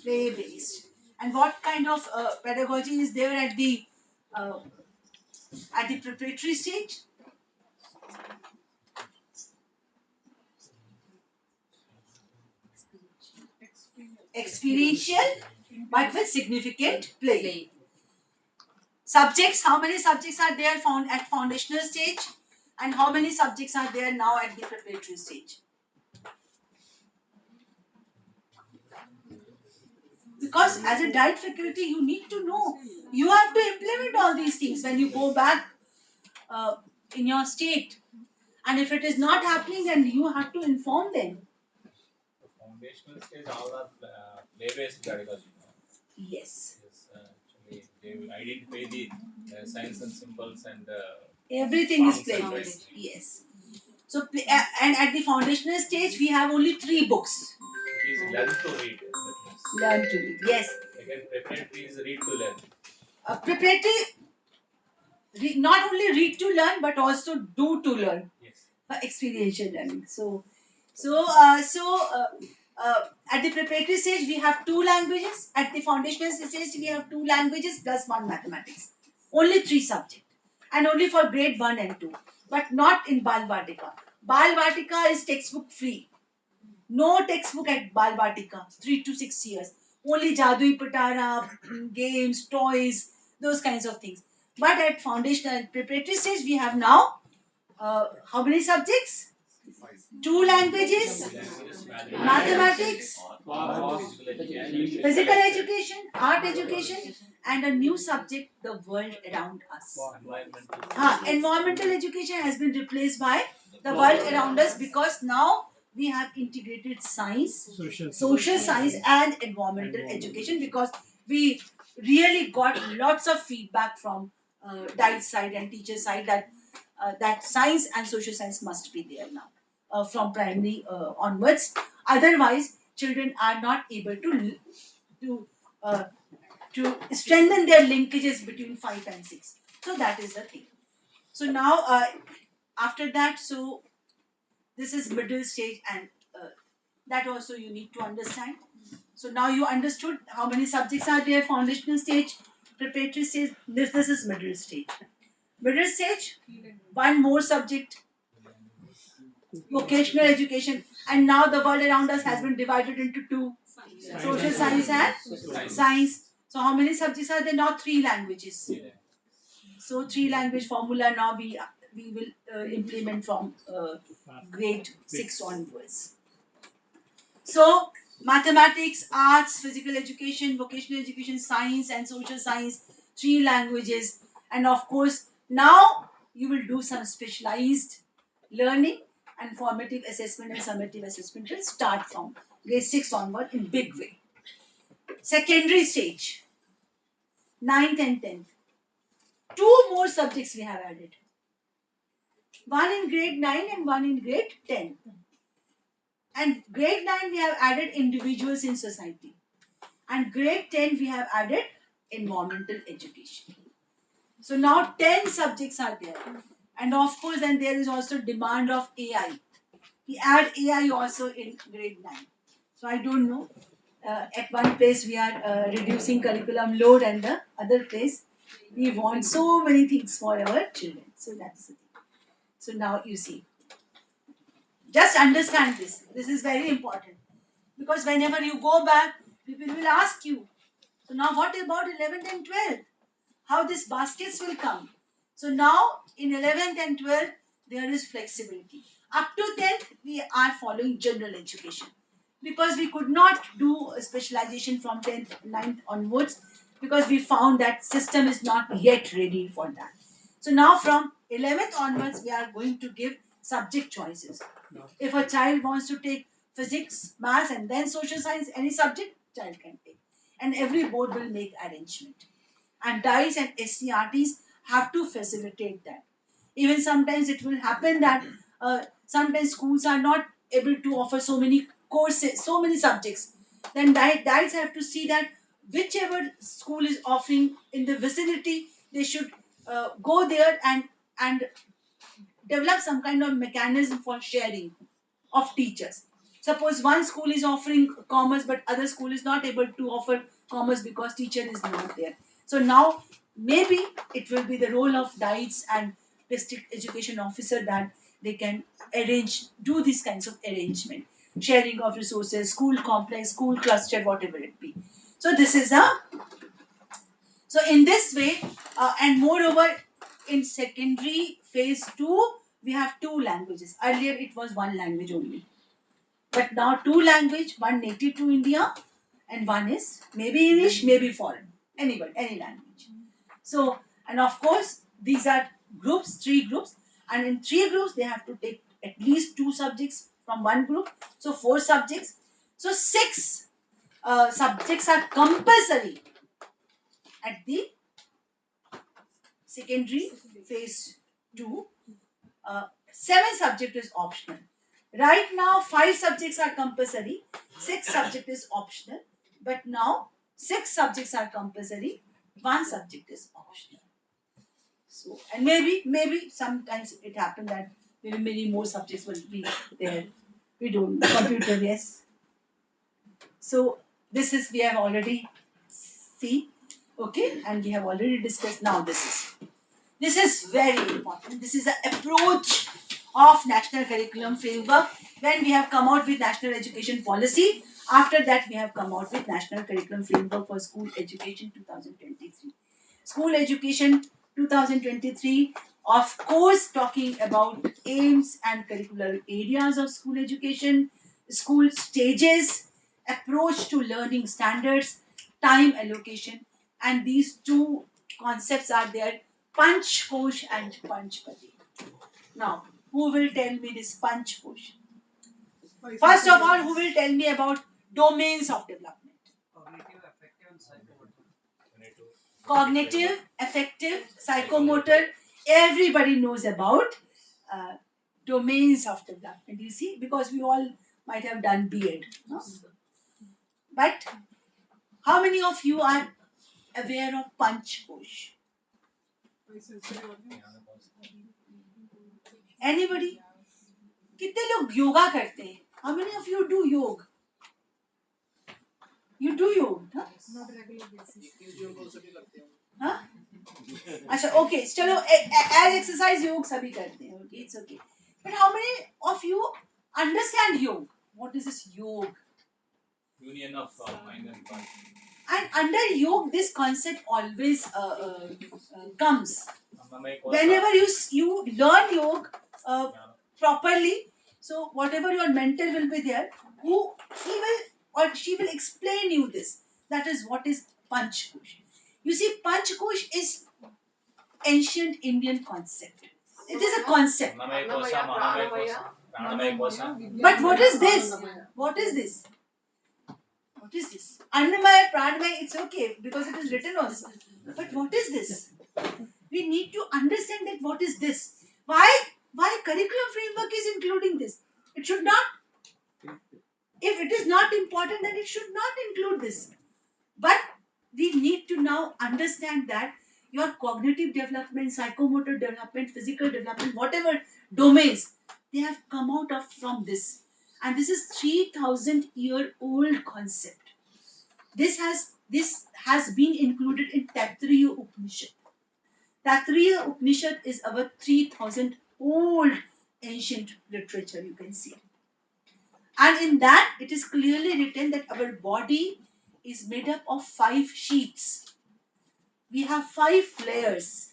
Play based. And what kind of pedagogy is there uh, at the preparatory stage? Experiential, but with significant play. Subjects, how many subjects are there found at foundational stage? And how many subjects are there now at the preparatory stage? Because as a diet faculty, you need to know. You have to implement all these things when you go back uh, in your state. And if it is not happening, then you have to inform them. The foundational stage, all are play-based pedagogy. Yes. Yes, actually, they will identify the signs and symbols and Everything is songs play and based. rhymes. Yes. So, and at the foundational stage, we have only 3 books. It is learn to read. That means. Learn to read. Yes. Again, preparatory is read to learn. Preparatory, not only read to learn, but also do to learn. Yes. Experiential learning. So, at the preparatory stage, we have 2 languages. At the foundational stage, we have 2 languages plus 1 mathematics. Only 3 subjects. And only for grade 1 and 2. But not in Bal Vatika. Bal Vatika is textbook free. No textbook at Bal Vatika, 3 to 6 years. Only Jadui Patara, games, toys, those kinds of things. But at foundational and preparatory stage, we have now how many subjects? 2 languages, mathematics, physical education, art education, and a new subject, the world around us. Environmental education has been replaced by the world around us, because now we have integrated science, social science, and environmental education, because we really got lots of feedback from diet side and teacher side that science and social science must be there now from primary onwards. Otherwise, children are not able to uh, to strengthen their linkages between 5 and 6. So that is the thing. So now after that, so this is middle stage, and that also you need to understand. So now you understood how many subjects are there: foundational stage, preparatory stage. This is middle stage. Middle stage, one more subject, vocational education, and now the world around us has been divided into 2: social science and science. So how many subjects are there now? 3 languages. So 3 language formula now we will implement from grade 6 onwards. So mathematics, arts, physical education, vocational education, science and social science, 3 languages, and of course now you will do some specialized learning, and formative assessment and summative assessment will start from grade 6 onward in big way. Secondary stage, 9th and 10th. 2 more subjects we have added. One in grade 9 and one in grade 10. And grade 9 we have added individuals in society. And grade 10 we have added environmental education. So now 10 subjects are there. And of course then there is also demand of AI. We add AI also in grade 9. So I don't know. At one place we are reducing curriculum load, and the other place We want so many things for our children. So that's the thing. So now you see, just understand this. This is very important because whenever you go back, people will ask you. So now, what about 11th and 12th? How these baskets will come? So now in 11th and 12th, there is flexibility. Up to 10th, we are following general education because we could not do a specialization from 10th, 9th onwards because we found that system is not yet ready for that. So now from 11th onwards, we are going to give subject choices. If a child wants to take physics, maths, and then social science, any subject, child can take. And every board will make arrangement. And DICE and SCRTs have to facilitate that. Even sometimes it will happen that sometimes schools are not able to offer so many courses, so many subjects. Then DICE have to see that whichever school is offering in the vicinity, they should go there and develop some kind of mechanism for sharing of teachers. Suppose one school is offering commerce, but other school is not able to offer commerce because teacher is not there. So now maybe it will be the role of DIETS and district education officer that they can do these kinds of arrangement, sharing of resources, school complex, school cluster, whatever it be. So this is a so in this way, and moreover, in secondary phase two, we have two languages. Earlier it was one language only, but now two language, one native to India, and one is maybe English, maybe foreign, anybody, any language. So and of course these are groups, three groups, and in three groups they have to take at least two subjects from one group. So four subjects. So six subjects are compulsory at the secondary phase 2, seven subject is optional. Right now 5 subjects are compulsory, 6 subject is optional, but now 6 subjects are compulsory, 1 subject is optional. So and maybe sometimes it happen that maybe many more subjects will be there. We don't computer, yes. So this is we have already see, okay, and we have already discussed. Now this is very important. This is the approach of National Curriculum Framework. When we have come out with National Education Policy, after that we have come out with National Curriculum Framework for School Education 2023. School Education 2023, of course, talking about aims and curricular areas of school education, school stages, approach to learning standards, time allocation, and these two concepts are there, Panch Kosh and Panchpati. Now, who will tell me this Panch Kosh? First of all, who will tell me about domains of development? Cognitive, affective, psychomotor. Everybody knows about uh, domains of development. You see, because we all might have done B.Ed. No? But how many of you are aware of Panch Kosh? Anybody? कितने लोग योगा करते हैं? How many of you do yoga? You do yoga? हाँ? अच्छा okay चलो as exercise योग सभी करते हैं, okay, it's okay. But how many of you understand yoga? What is this yoga? Union of mind and body. And under yoga this concept always comes. Whenever you learn yoga properly, so whatever your mentor will be there, who he will or she will explain you this. That is what is Panchkosh. You see, Panchkosh is ancient Indian concept. It is a concept. But what is this? What is this? What is this? Annamaya, Pranamaya, it's okay because it is written also. But what is this? We need to understand that what is this? Why curriculum framework is including this? It should not. If it is not important, then it should not include this. But we need to now understand that your cognitive development, psychomotor development, physical development, whatever domains, they have come out of from this. And this is 3,000-year-old concept. This has been included in Taittiriya Upanishad. Taittiriya Upanishad is our 3000 old ancient literature, you can see. And in that, it is clearly written that our body is made up of 5 sheets. We have 5 layers.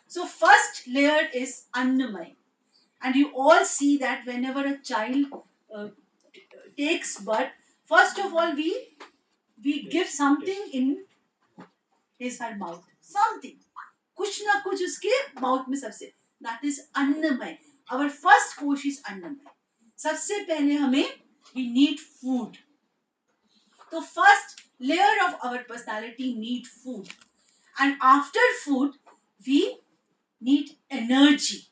So, first layer is Annamay. And you all see that whenever a child uh, takes birth, first of all, we give something in his her mouth. Something. कुछ ना कुछ उसके mouth में सबसे, that is अन्नमय. Our first कोश is अन्नमय. सबसे पहले हमें we need food. The first layer of our personality need food, and after food we need energy.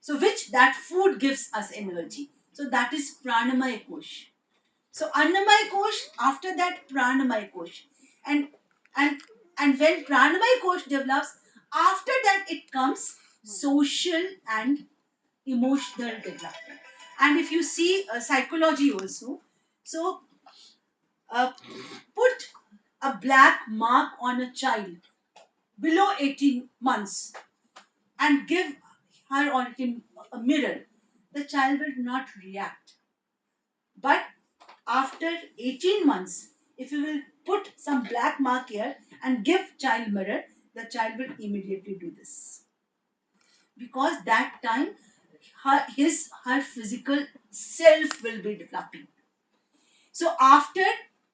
So which that food gives us energy. So that is pranamaya kosh. So annamaya kosh, after that pranamaya kosh, and and and when pranamaya kosh develops, after that it comes social and emotional development. And if you see psychology also, so put a black mark on a child below 18 months and give her or him a mirror, the child will not react. But after 18 months, if you will put some black mark here and give child mirror, the child will immediately do this. Because that time her physical self will be developing. So after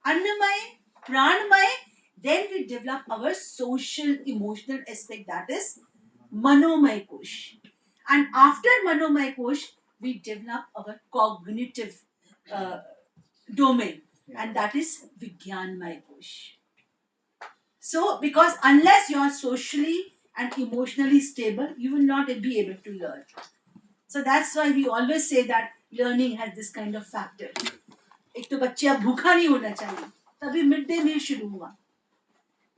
Annamaya, Pranamaya, then we develop our social emotional aspect, that is Manomaya Kosh. And after Manomaya Kosh, we develop our cognitive uh, domain, and that is Vigyanmaya Kosh. So, because unless you are socially and emotionally stable, you will not be able to learn. So that's why we always say that learning has this kind of factor. एक तो बच्चा भूखा नहीं होना चाहिए, तभी mid day meal शुरू हुआ.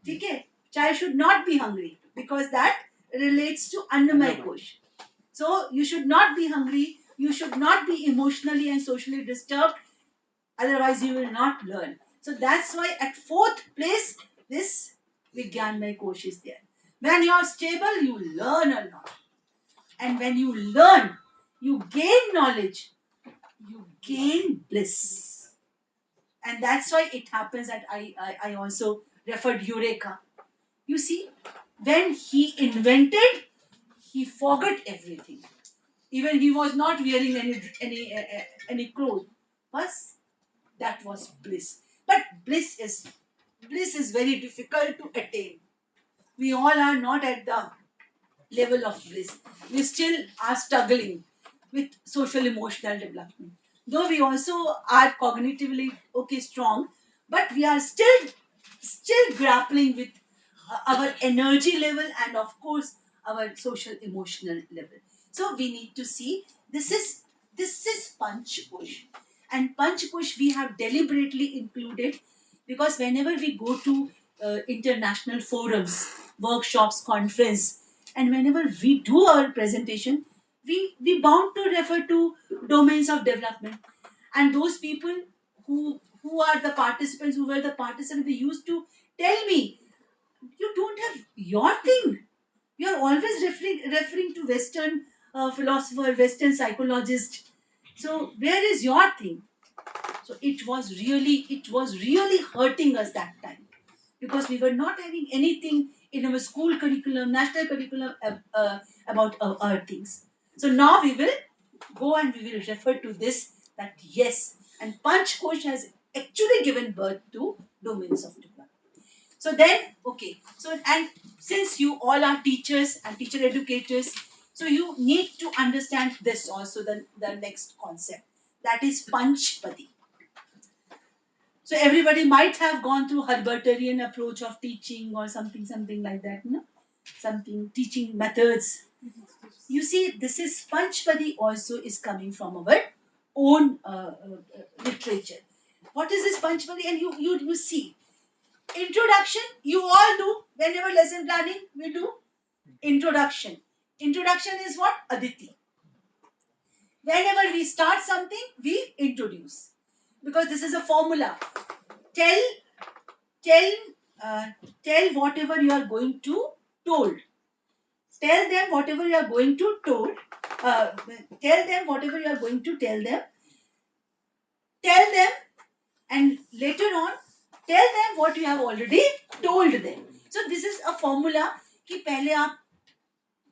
ठीक है, child should not be hungry because that relates to Annamaya Kosh. So you should not be hungry, you should not be emotionally and socially disturbed, otherwise you will not learn. So that's why at 4th place this Vigyanmaya Kosh is there. When you are stable, you learn a lot, and when you learn, you gain knowledge, you gain bliss. And that's why it happens that I also referred Eureka. You see, when he invented, he forgot everything. Even he was not wearing any clothes. But that was bliss. But bliss is very difficult to attain. We all are not at the level of bliss. We still are struggling with social emotional development. Though we also are cognitively okay strong, but we are still grappling with our energy level and of course our social emotional level. So we need to see this is Panch Push. And Panch Push we have deliberately included because whenever we go to international forums, workshops, conference, and whenever we do our presentation, we bound to refer to domains of development. And those people who are the participants, who were the participants, they used to tell me, you don't have your thing. You are always referring to Western philosopher, Western psychologist. So where is your thing? So it was really hurting us that time because we were not having anything in our school curriculum, national curriculum about our things. So now we will go and we will refer to this, that yes, and Panch Kosh has actually given birth to domains of development. So then, okay, so and since you all are teachers and teacher educators, so you need to understand this also, the next concept, that is Panchpadi. So everybody might have gone through Herbartian approach of teaching or something like that, no? Something teaching methods. You see, this is Panchpadi also is coming from our own literature. What is this Panchpadi? And you see, introduction you all do whenever lesson planning we do introduction. Introduction is what? Aditi. Whenever we start something, we introduce because this is a formula. Tell tell uh, tell whatever you are going to told. Tell them whatever you are going to tell them whatever you are going to tell them. Tell them, and later on, tell them what you have already told them. So this is a formula कि पहले आप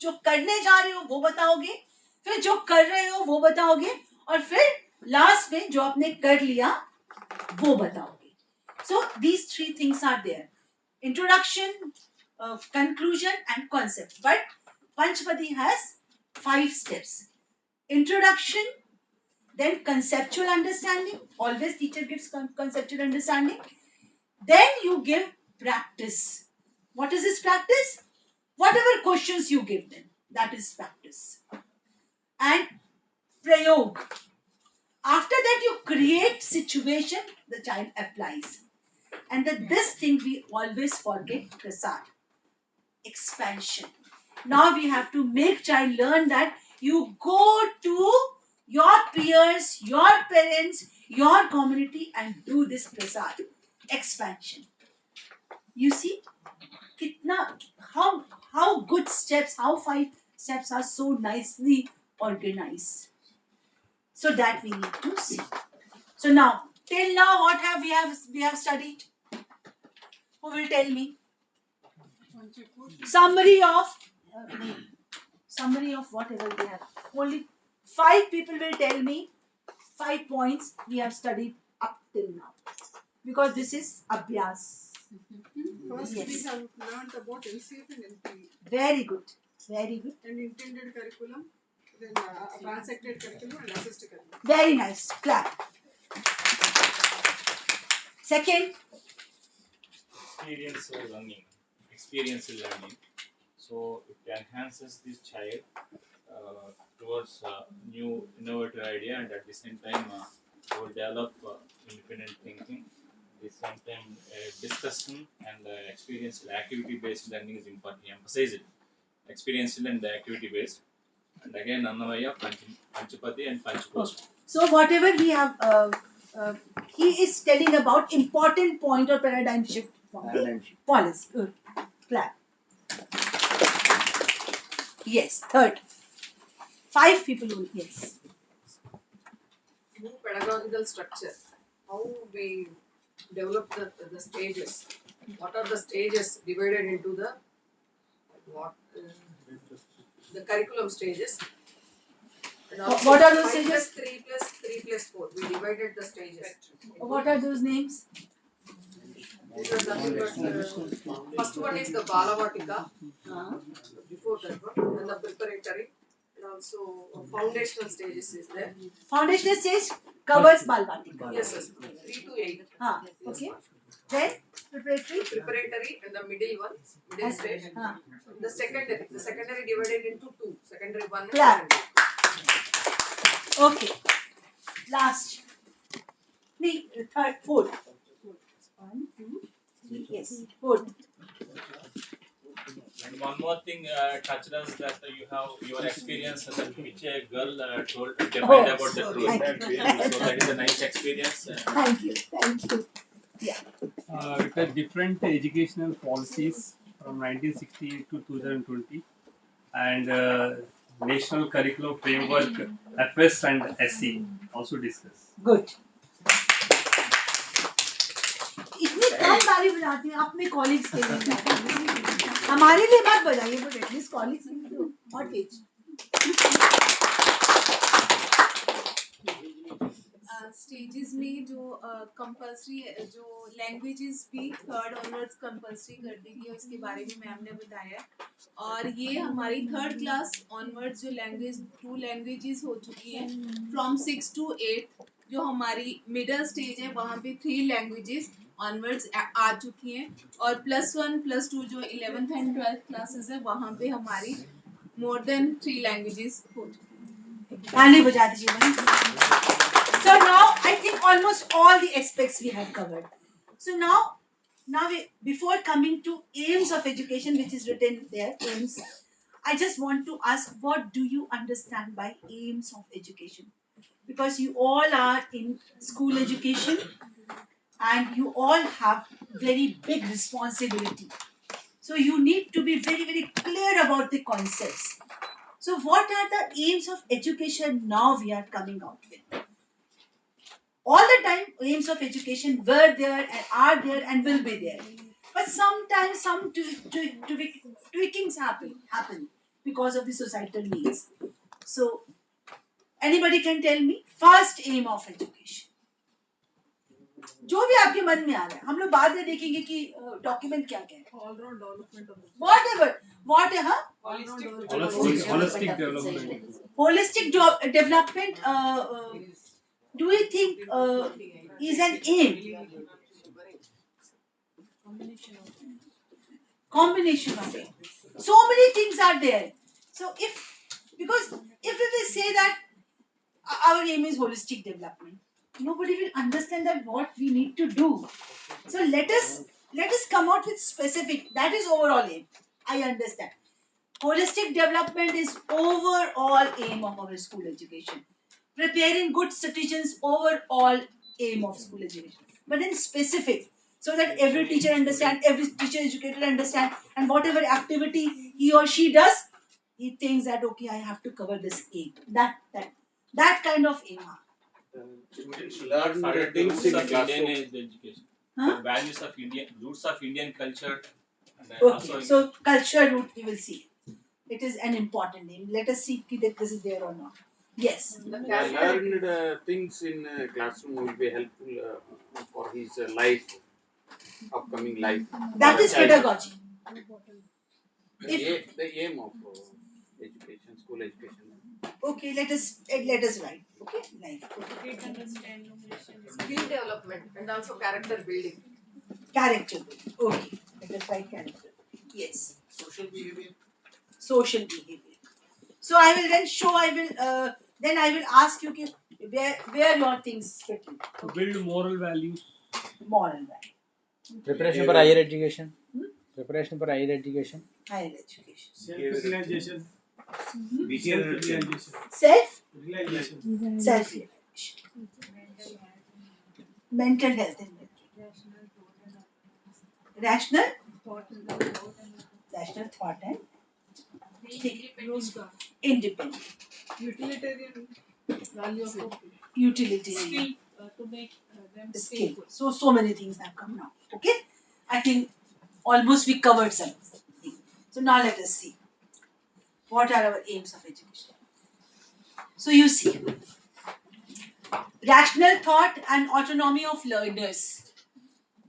जो करने जा रहे हो वो बताओगे, फिर जो कर रहे हो वो बताओगे, और फिर लास्ट में जो आपने कर लिया वो बताओगे. So these three things are there: introduction, conclusion, and concept. But Panchpadi has 5 steps: introduction, then conceptual understanding. Always teacher gives conceptual understanding. Then you give practice. What is this practice? Whatever questions you give them, that is practice. And prayog. After that, you create situation the child applies. And this thing we always forget, prasad. Expansion. Now we have to make child learn that you go to your peers, your parents, your community and do this prasad. Expansion. You see, kitna, how good steps, how 5 steps are so nicely organized. So that we need to see. So now, till now, what have we have studied? Who will tell me? Summary of whatever we have. Only 5 people will tell me 5 points we have studied up till now. Because this is Abhyas. First, Yes. we have learned about LCF and LPE Very good. Very good. and intended curriculum, then transacted curriculum and assisted curriculum. Very nice. Clap. Second, Experiential learning. So it enhances this child towards new innovative idea, and at the same time will develop independent thinking. At the same time, discussion and experiential activity based learning is important. Emphasize it. Experiential and activity based. And again, Annavaya, Panchapati and Panchakosh. so whatever we have, he is telling about important point or paradigm shift from the policy. Good. Clap. Yes. Third. 5 people will, yes. New pedagogical structure. How we develop the stages. What are the stages divided into the the curriculum stages? And also What are those 5 stages? plus 3 plus 3 plus 4. We divided the stages. What are those names? These are nothing but first one is the Balavatika, before that one, and the preparatory, and also foundational stages is there. Foundational stage covers Balvatika. Yes, yes, 3 to 8. Okay. Then preparatory. Preparatory and the middle one, middle stage. The secondary divided into 2. Secondary 1 and Clap. secondary. Okay. Last. Third, fourth. 1, 2, 3. Yes. Fourth. And one more thing touched us that you have your experience that which a girl told defined about the truth. So that is a nice experience. Thank you. Thank you. With the different educational policies from 1968 to 2020 and National Curriculum Framework FS and SE also discussed. Good. इतनी कम ताली बजाती हैं अपने college के लिए हमारे लिए मत बजाइए बट एटलीस्ट कॉलेज के लिए तो और तेज स्टेजेस में जो कंपल्सरी जो लैंग्वेजेस भी थर्ड ऑनवर्ड्स कंपल्सरी कर दी गई उसके बारे में मैम ने बताया और ये हमारी थर्ड क्लास ऑनवर्ड्स जो टू लैंग्वेजेस हो चुकी हैं फ्रॉम 6 to 8 जो हमारी मिडिल स्टेज है वहाँ पे 3 लैंग्वेजेस ऑनवर्ड्स आ चुकी हैं और +1 +2 जो 11th and 12th क्लासेस है वहाँ पे हमारी मोर देन 3 लैंग्वेजेस हो चुकी हैं ताली बजा दीजिए So now I think almost all the aspects we have covered. So now before coming to aims of education, which is written there, aims, I just want to ask, what do you understand by aims of education? Because you all are in school education and you all have very big responsibility. So you need to be very, very clear about the concepts. So what are the aims of education now we are coming out with? All the time aims of education were there and are there and will be there. But sometimes some tweakings happen because of the societal needs. So anybody can tell me first aim of education. जो भी आपके मन में आ रहा है हम लोग बाद में देखेंगे कि डॉक्यूमेंट क्या क्या है All round development of the what हाँ Holistic development. holistic development do you think is an aim combination of it. So many things are there. So because if we will say that our aim is holistic development, nobody will understand that what we need to do. So let us come out with specific. That is overall aim. I understand. Holistic development is overall aim of our school education. Preparing good citizens, overall aim of school education. But in specific, so that every teacher understand, every teacher educator understand, and whatever activity he or she does, he thinks that okay, I have to cover this aim. That kind of aim. Students should not forget the roots of Indian education. Huh? The values of Indian, roots of Indian culture. And Okay, also so culture root we will see. It is an important name. Let us see if this is there or not. Yes. The learned things in classroom will be helpful for his life, upcoming life. That is pedagogy. The aim of education, school education. Okay, let us write. Okay, life. Great understand numeration. skill development and also character building. Character. Okay, let us write character. Yes. Social behavior. Social behavior. So I will then show. Then I will ask you कि where your things fit in. To build moral values. Moral value. Preparation for higher education. Preparation for higher education. Higher education. Self-realization. Self-realization. Mental health and rational thought and independent. Utilitarian value of Utilitarian. skill to make them Skill. skillful. So many things have come now. Okay, I think almost we covered something. So now let us see what are our aims of education. So you see, rational thought and autonomy of learners.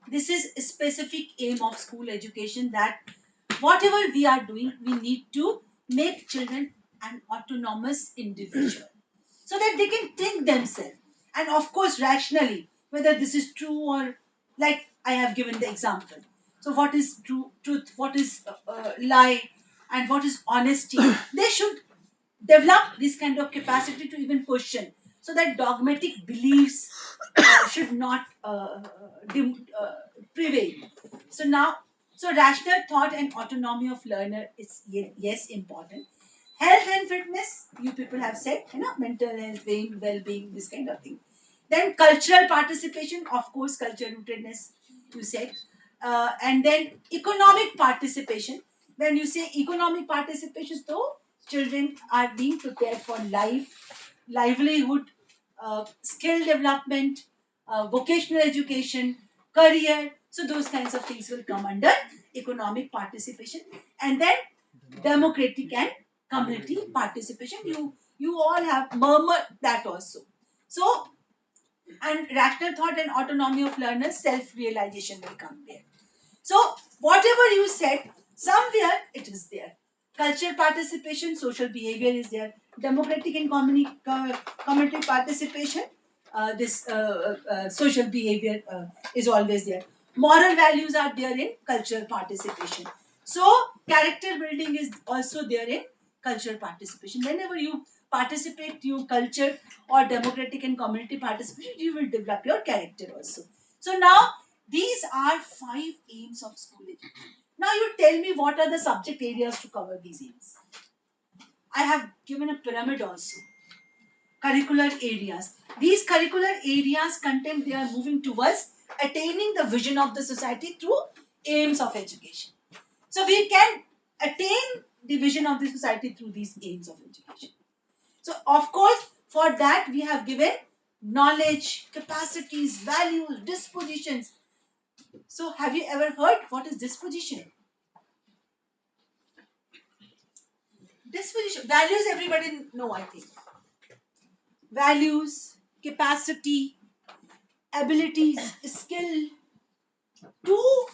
This is a specific aim of school education that whatever we are doing, we need to make children an autonomous individual so that they can think themselves and of course rationally whether this is true or like I have given the example. So what is truth, what is lie and what is honesty. They should develop this kind of capacity to even question so that dogmatic beliefs should not prevail. So rational thought and autonomy of learner is yes important. Health and fitness, you people have said, mental health, well-being, this kind of thing. Then cultural participation, of course, culture rootedness, you said. And then economic participation. When you say economic participation, though, children are being prepared for life, livelihood, skill development, vocational education, career. So those kinds of things will come under economic participation. And then democratic and community participation. You all have murmured that also. So, and rational thought and autonomy of learners, self-realization will come there. So, whatever you said, somewhere it is there. Cultural participation, social behavior is there. Democratic and community participation, this social behavior is always there. Moral values are there in cultural participation. So, character building is also there in cultural participation. Whenever you participate, you culture or democratic and community participation, you will develop your character also. So, now these are 5 aims of school education. Now you tell me what are the subject areas to cover these aims. I have given a pyramid also. Curricular areas. These curricular areas contain they are moving towards attaining the vision of the society through aims of education. So we can attain the vision of the society through these aims of education. So of course, for that we have given knowledge, capacities, values, dispositions. So have you ever heard what is disposition? Disposition, values everybody know, I think. Values, capacity, abilities, skill. Two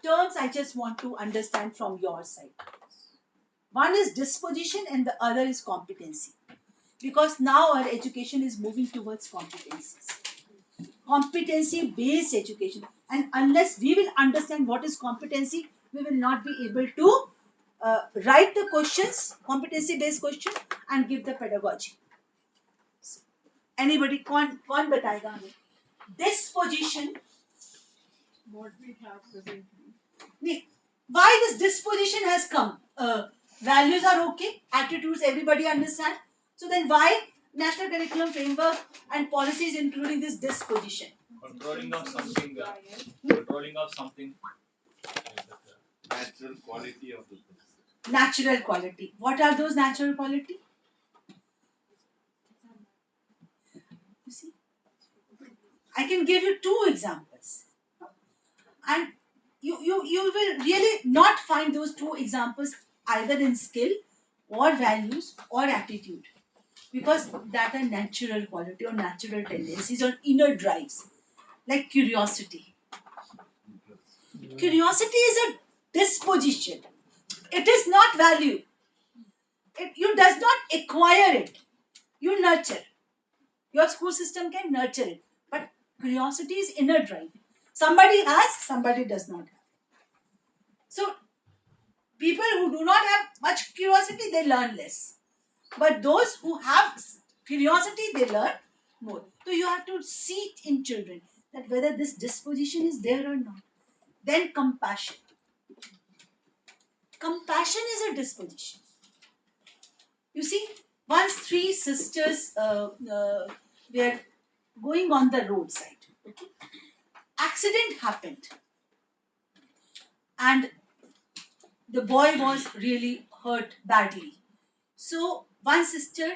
terms I just want to understand from your side. One is disposition and the other is competency. Because now our education is moving towards competencies. Competency based education. And unless we will understand what is competency, we will not be able to write the questions, competency based question, and give the pedagogy. Anybody, कौन बताएगा हमें? Disposition. What we have presently. Why this disposition has come? Values are okay, attitudes everybody understand. So then why national curriculum framework and policies including this disposition? Controlling of something. Controlling of something. Natural quality of the person. Natural quality. What are those natural quality? You see, I can give you two examples, and you will really not find those two examples either in skill or values or attitude, because that are natural quality or natural tendencies or inner drives, like curiosity. Curiosity is a disposition. It is not value. You does not acquire it. You nurture. Your school system can nurture it. But curiosity is inner drive. Somebody has, somebody does not have. So people who do not have much curiosity, they learn less. But those who have curiosity, they learn more. So you have to see it in children that whether this disposition is there or not. Then compassion. Compassion is a disposition. You see, once three sisters were going on the roadside. Okay? Accident happened, and the boy was really hurt badly. So one sister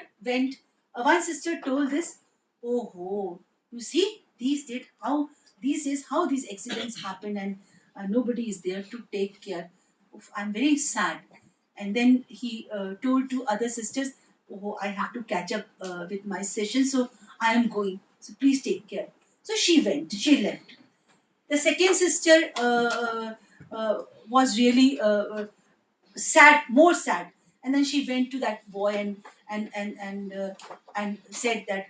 told this, oh, you see, these days how these accidents happen, and nobody is there to take care. Oof, I'm very sad. And then he told to other sisters, oh, I have to catch up with my session, so I am going. So please take care. So she left. The second sister was really sad, more sad, and then she went to that boy and said that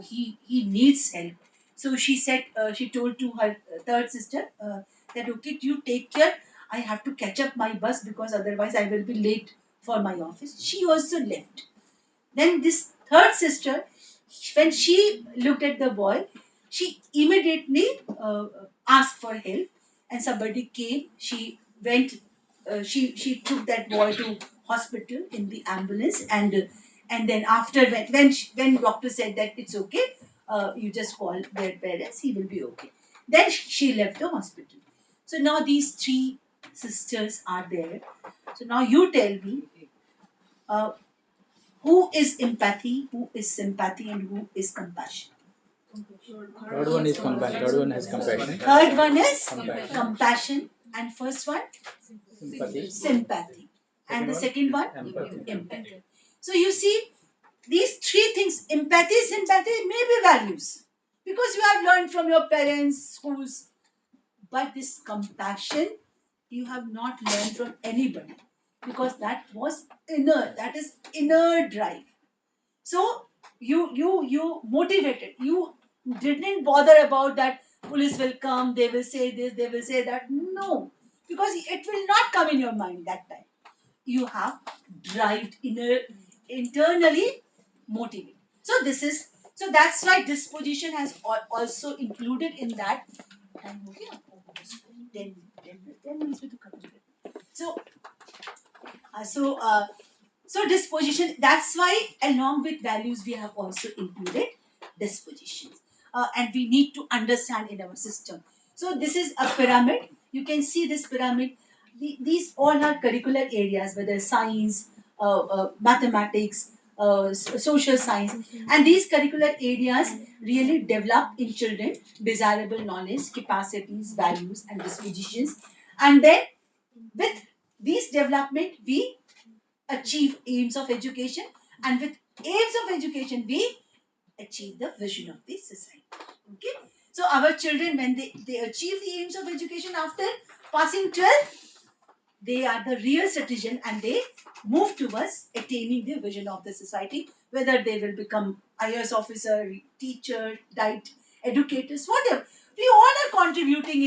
he needs help. So she said she told to her third sister that okay, you take care. I have to catch up my bus because otherwise I will be late for my office. She also left. Then this third sister, when she looked at the boy, she immediately asked for help, and somebody came. She went. She took that boy to hospital in the ambulance, and then after when doctor said that it's okay, you just call their parents. He will be okay. Then she left the hospital. So now these three sisters are there. So now you tell me. Uh, who is empathy, who is sympathy, and who is compassion? Third one is compassion. Third one has compassion. Third one is Compassion. compassion, and first one Sympathy. sympathy, and the second one Empathy. empathy. So you see, these three things, empathy, sympathy, may be values because you have learned from your parents, schools, but this compassion you have not learned from anybody because that was that is inner drive. So you motivated. You didn't bother about that police will come, they will say this, they will say that. No, because it will not come in your mind that time. You have drive internally motivated. So that's why disposition has also included in that. Time हो गया? 10 minutes में तो खत्म कर. So disposition, that's why along with values we have also included dispositions. And we need to understand in our system. So this is a pyramid. You can see this pyramid. these all are curricular areas, whether science, mathematics, social science, and these curricular areas really develop in children desirable knowledge, capacities, values, and dispositions, and then with these development we achieve aims of education, and with aims of education we achieve the vision of the society. Okay, so our children, when they achieve the aims of education after passing 12, they are the real citizen and they move towards attaining the vision of the society, whether they will become IAS officer, teacher, diet, educators, whatever. We all are contributing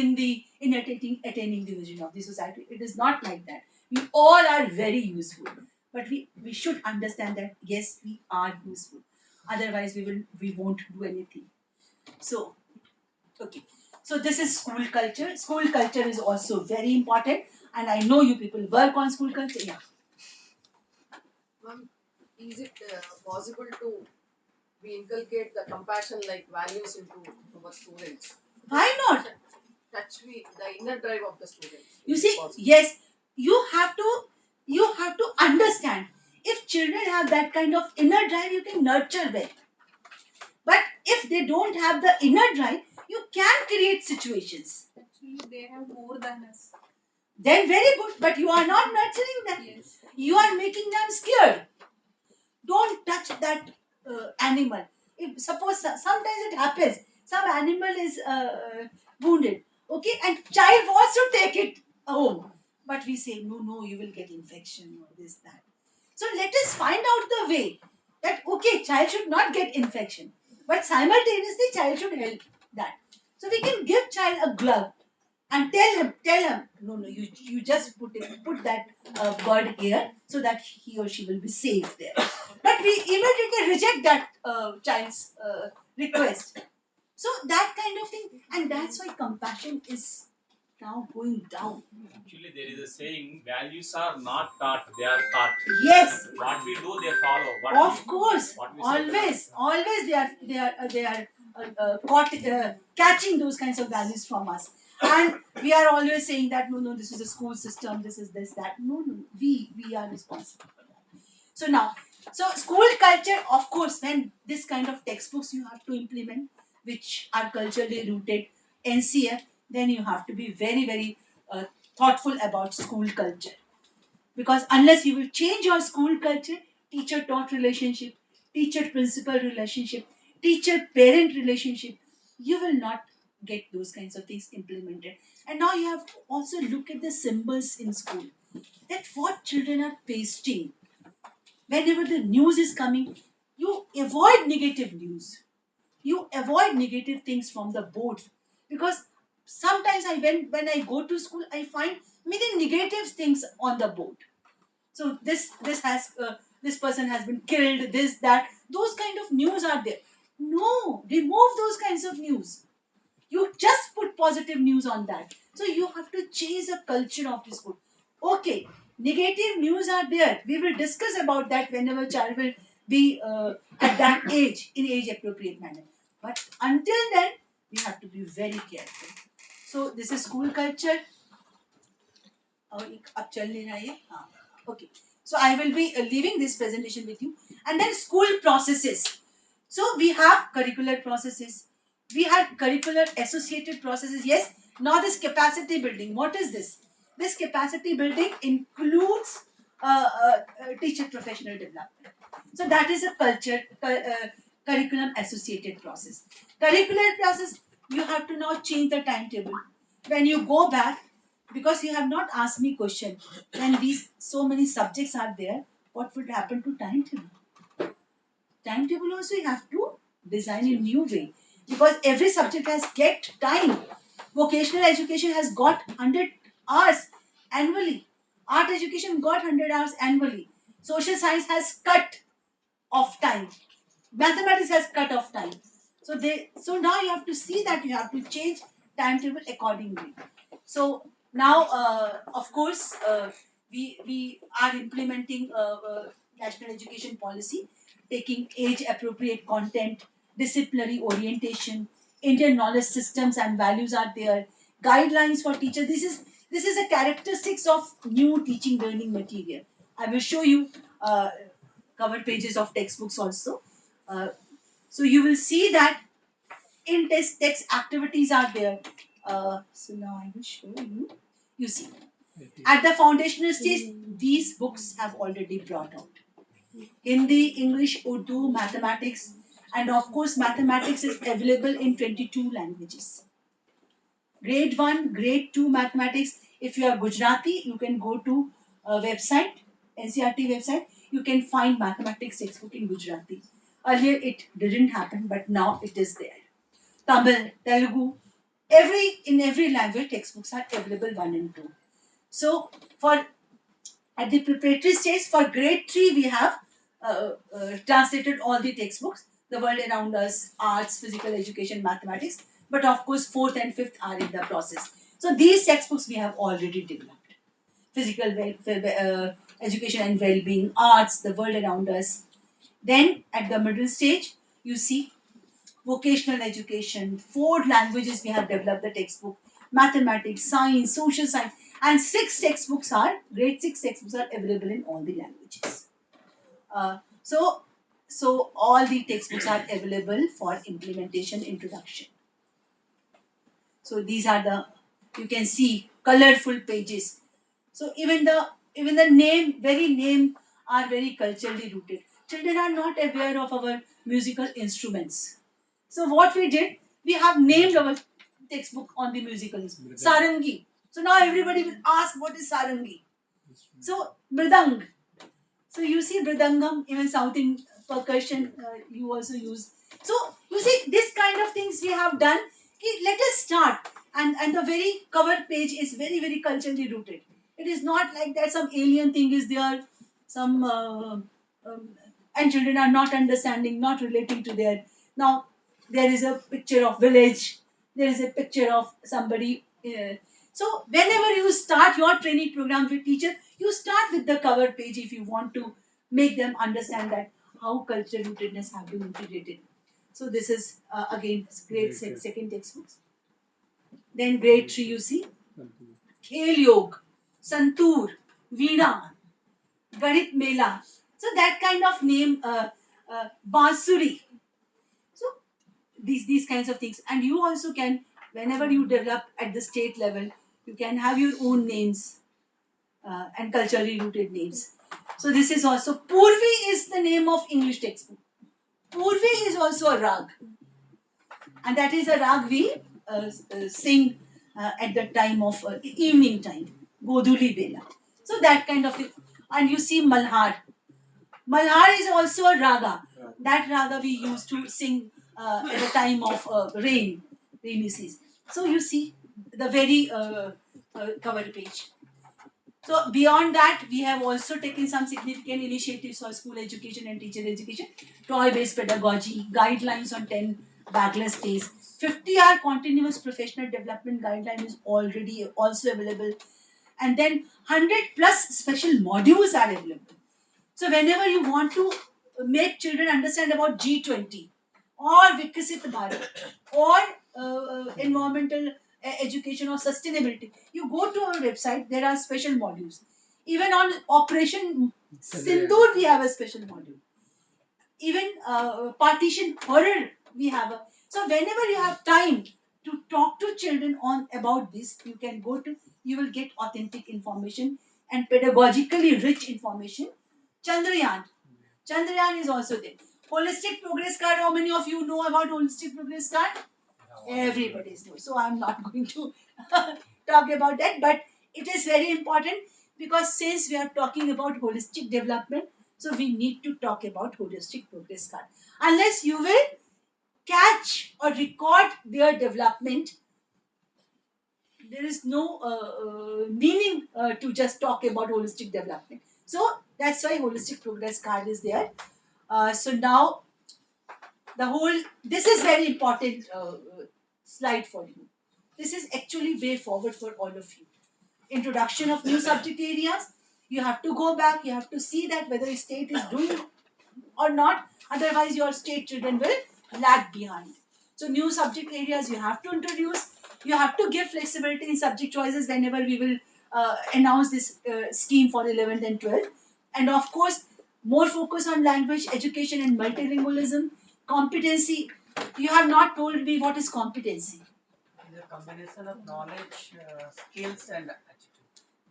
in attaining the vision of the society. It is not like that. We all are very useful, but we should understand that yes, we are useful. Otherwise, we won't do anything. So okay. So this is school culture. School culture is also very important, and I know you people work on school culture. Yeah. Ma'am, is it possible to we inculcate the compassion like values into our students? Why not? Touch me the inner drive of the students. You Is see, it possible? yes, you have to understand. If children have that kind of inner drive, you can nurture them. But if they don't have the inner drive, you can create situations. Actually, they have more than us. Then very good, but you are not nurturing them. Yes. You are making them scared. Don't touch that animal. If suppose sometimes it happens, some animal is wounded, okay, and child wants to take it home, but we say no, you will get infection or this that. So let us find out the way that okay, child should not get infection, but simultaneously child should help that. So we can give child a glove and tell him no, you just put that bird here so that he or she will be safe there, but we immediately reject that child's request. So that kind of thing, and that's why compassion is now going down. Actually, there is a saying: values are not taught; they are taught. Yes, What we do, they follow. of course, What we say, always they are caught catching those kinds of values from us, and we are always saying that no, this is a school system, this is this that. No, we are responsible for that. So now, so school culture, of course, when this kind of textbooks you have to implement, which are culturally rooted, NCF, then you have to be very very thoughtful about school culture, because unless you will change your school culture, teacher taught relationship, teacher principal relationship, teacher parent relationship, you will not get those kinds of things implemented. And now you have to also look at the symbols in school, that what children are pasting. Whenever the news is coming, you avoid negative news, you avoid negative things from the board, because sometimes when I go to school I find many negative things on the board. So this person has been killed, this that, those kind of news are there. No, remove those kinds of news. You just put positive news on that. So you have to change the culture of the school. Okay, negative news are there, we will discuss about that whenever child will be at that age, in age appropriate manner, but until then we have to be very careful. So this is school culture. और अब चल नहीं रहा है ये हाँ okay. So I will be leaving this presentation with you, and then school processes. So we have curricular processes, we have curricular associated processes. Yes, now this capacity building, what is this? This capacity building includes teacher professional development. So that is a curriculum associated process. Curricular process, you have to now change the timetable. When you go back, because you have not asked me question, when these so many subjects are there, what would happen to timetable? Timetable also you have to design in new way, because every subject has get time. Vocational education has got 100 hours annually, art education got 100 hours annually, social science has cut off time, mathematics has cut off time. So now you have to see that you have to change timetable accordingly. So now of course we are implementing national education policy, taking age appropriate content, disciplinary orientation, Indian knowledge systems and values are there, guidelines for teachers. This is a characteristics of new teaching learning material. I will show you cover pages of textbooks also. Uh, so you will see that in text activities are there. So now I will show you. You see, at the foundational stage, these books have already brought out Hindi, English, Urdu, mathematics, and of course, mathematics is available in 22 languages. Grade 1, Grade 2 mathematics. If you are Gujarati, you can go to a website, NCRT website. You can find mathematics textbook in Gujarati. Earlier it didn't happen, but now it is there. Tamil, Telugu, in every language textbooks are available 1 and 2. So for at the preparatory stage for grade 3 we have translated all the textbooks, the world around us, arts, physical education, mathematics, but of course 4th and 5th are in the process. So these textbooks we have already developed. Physical education and well-being, arts, the world around us. Then at the middle stage you see vocational education, 4 languages we have developed the textbook, mathematics, science, social science, and 6 textbooks are, grade 6 textbooks are available in all the languages. Uh, so, so all the textbooks are available for implementation introduction. So these are the, you can see colorful pages. So even the very name are very culturally rooted. Children are not aware of our musical instruments. So what we did, we have named our textbook on the musical instrument. Sarangi. So now everybody will ask what is Sarangi. So Mridang. So you see Mridangam, even South in percussion you also use. So you see this kind of things we have done. Let us start. And the very cover page is very, very culturally rooted. It is not like that some alien thing is there, some and children are not understanding, not relating to their. Now there is a picture of village, there is a picture of somebody. So whenever you start your training program with teacher, you start with the cover page if you want to make them understand that how cultural rootedness have been integrated. So this is again grade second textbooks. Then grade 3 you see Khel Yog, Santur, Veena, Ganit Mela. So that kind of name, Bansuri. So these kinds of things. And you also can, whenever you develop at the state level, you can have your own names and culturally rooted names. So this is also, Purvi is the name of English textbook. Purvi is also a rag. And that is a rag we sing at the time of evening time, Goduli Bela. So that kind of thing. And you see Malhar. Malhar is also a raga. That raga we used to sing at the time of rainy season. So you see the very cover page. So beyond that, we have also taken some significant initiatives for school education and teacher education, toy-based pedagogy, guidelines on 10 backless days, 50-hour continuous professional development guideline is already also available, and then 100 plus special modules are available. So whenever you want to make children understand about G20 or Vikasit Bharat or environmental education or sustainability, you go to our website, there are special modules. Even on Operation Sindoor, we have a special module. Even partition horror, we have a. So whenever you have time to talk to children on about this, you can go to, you will get authentic information and pedagogically rich information. Chandrayaan. Chandrayaan is also there. Holistic progress card. How many of you know about holistic progress card? Everybody knows. So I'm not going to talk about that, but it is very important because since we are talking about holistic development, so we need to talk about holistic progress card. Unless you will catch or record their development, there is no meaning to just talk about holistic development. So that's why holistic progress card is there. So now the whole, this is very important slide for you. This is actually way forward for all of you. Introduction of new subject areas. You have to go back, you have to see that whether state is doing or not. Otherwise your state children will lag behind. So new subject areas you have to introduce. You have to give flexibility in subject choices whenever we will announce this scheme for 11th and 12th. And of course, more focus on language education and multilingualism. Competency. You have not told me what is competency. The combination of knowledge, skills, and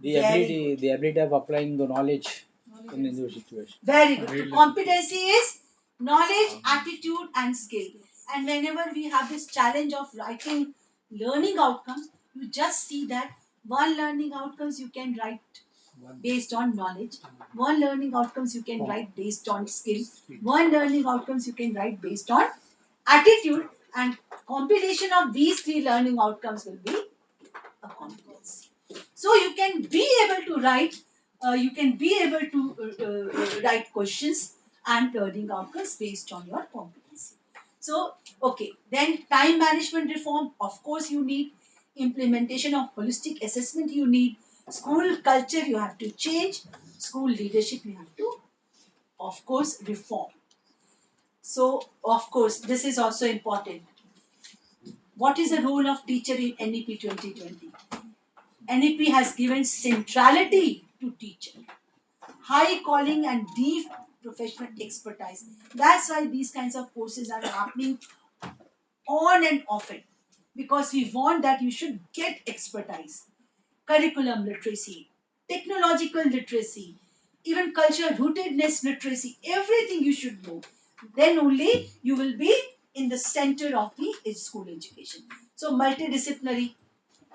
attitude. The ability of applying the knowledge in a new situation. Very good. So competency is knowledge, attitude, and skill. And whenever we have this challenge of writing learning outcomes, you just see that one learning outcomes you can write based on knowledge, one learning outcomes you can write based on skill, one learning outcomes you can write based on attitude, and combination of these three learning outcomes will be a competency. So you can be able to write, write questions and learning outcomes based on your competency. So, okay, then time management reform, of course you need implementation of holistic assessment, you need school culture, you have to change, school leadership, you have to, of course, reform. So, of course, this is also important. What is the role of teacher in NEP 2020? NEP has given centrality to teacher, high calling and deep professional expertise. That's why these kinds of courses are happening on and often, because we want that you should get expertise, curriculum literacy, technological literacy, even culture rootedness literacy, everything you should know. Then only you will be in the center of the school education. So multidisciplinary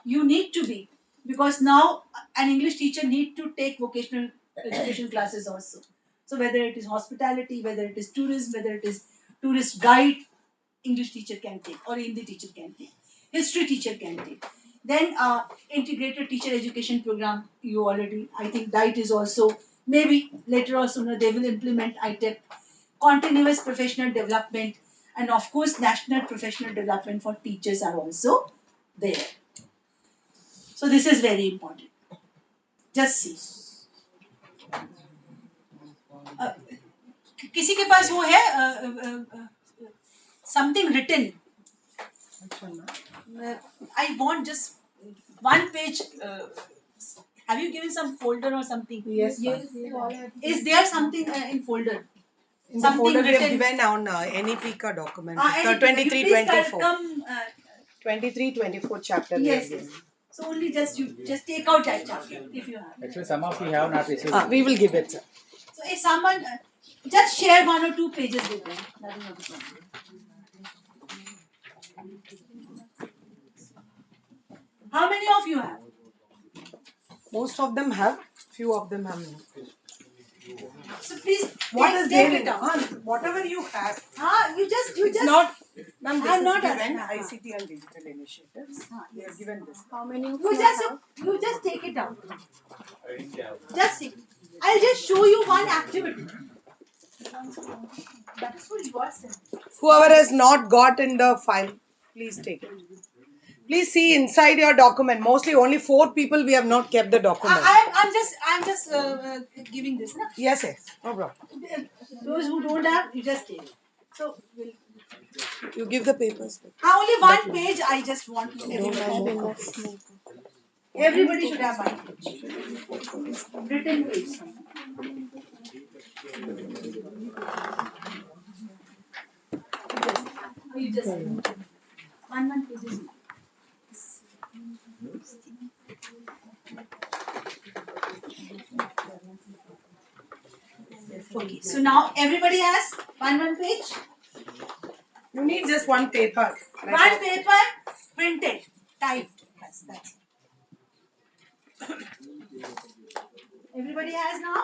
you need to be, because now an English teacher need to take vocational education classes also. So whether it is hospitality, whether it is tourism, whether it is tourist guide, English teacher can take, or Hindi teacher can take, history teacher can take. Then integrated teacher education program, you already, I think DIET is also, maybe later or sooner they will implement ITEP, continuous professional development, and of course national professional development for teachers are also there. So this is very important. Just see. किसी के पास वो है something written. I want just one page. Have you given some folder or something? Yes. Is there something in folder? In the folder we have given on NEP ka document. 23-24. Come. 23-24 chapter. Yes. So only just take out that chapter if you have. Actually, some of we have not received. We will give it, sir. So if someone just share 1 or 2 pages with them, nothing of the problem. How many of you have? Most of them have. Few of them have not. So please take it out. Whatever you have. You just. Not. Ma'am, this I'm is not given asking. ICT and digital initiatives. We have given this. How many of You just take it out. Just see. I'll just show you one activity. That is for yourself. Whoever has not got in the file, please take it. Please see inside your document. Mostly only 4 people we have not kept the document. I'm just giving this. Na? Yes, yes. No problem. Those who don't have, you just take. So You give the papers. only one page. I just want everybody. Everybody should have one page. Written page. You just one page is enough. Okay, so now everybody has one page. You need just one paper. One paper printed, typed. That's it. Everybody has now?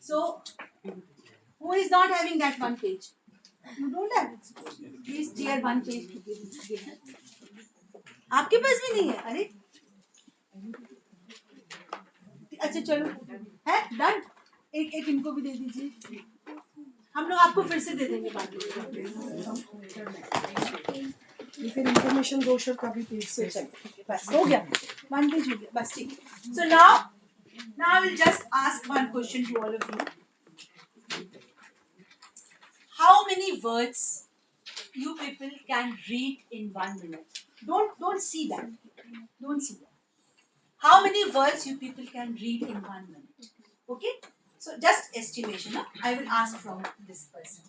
So, who is not having that one page? You don't have it. Please share one page to give them. आपके पास भी नहीं है अरे अच्छा चलो है done एक इनको भी दे दीजिए हम लोग आपको फिर से दे देंगे बाकी फिर इंफॉर्मेशन ब्रोशर का भी पेज से चलो बस हो गया वन पेज हो गया बस ठीक so now I will just ask one question to all of you. how many words you people can read in 1 minute? Don't see that. Don't see that. How many words you people can read in 1 minute? Okay. So just estimation. No? I will ask from this person.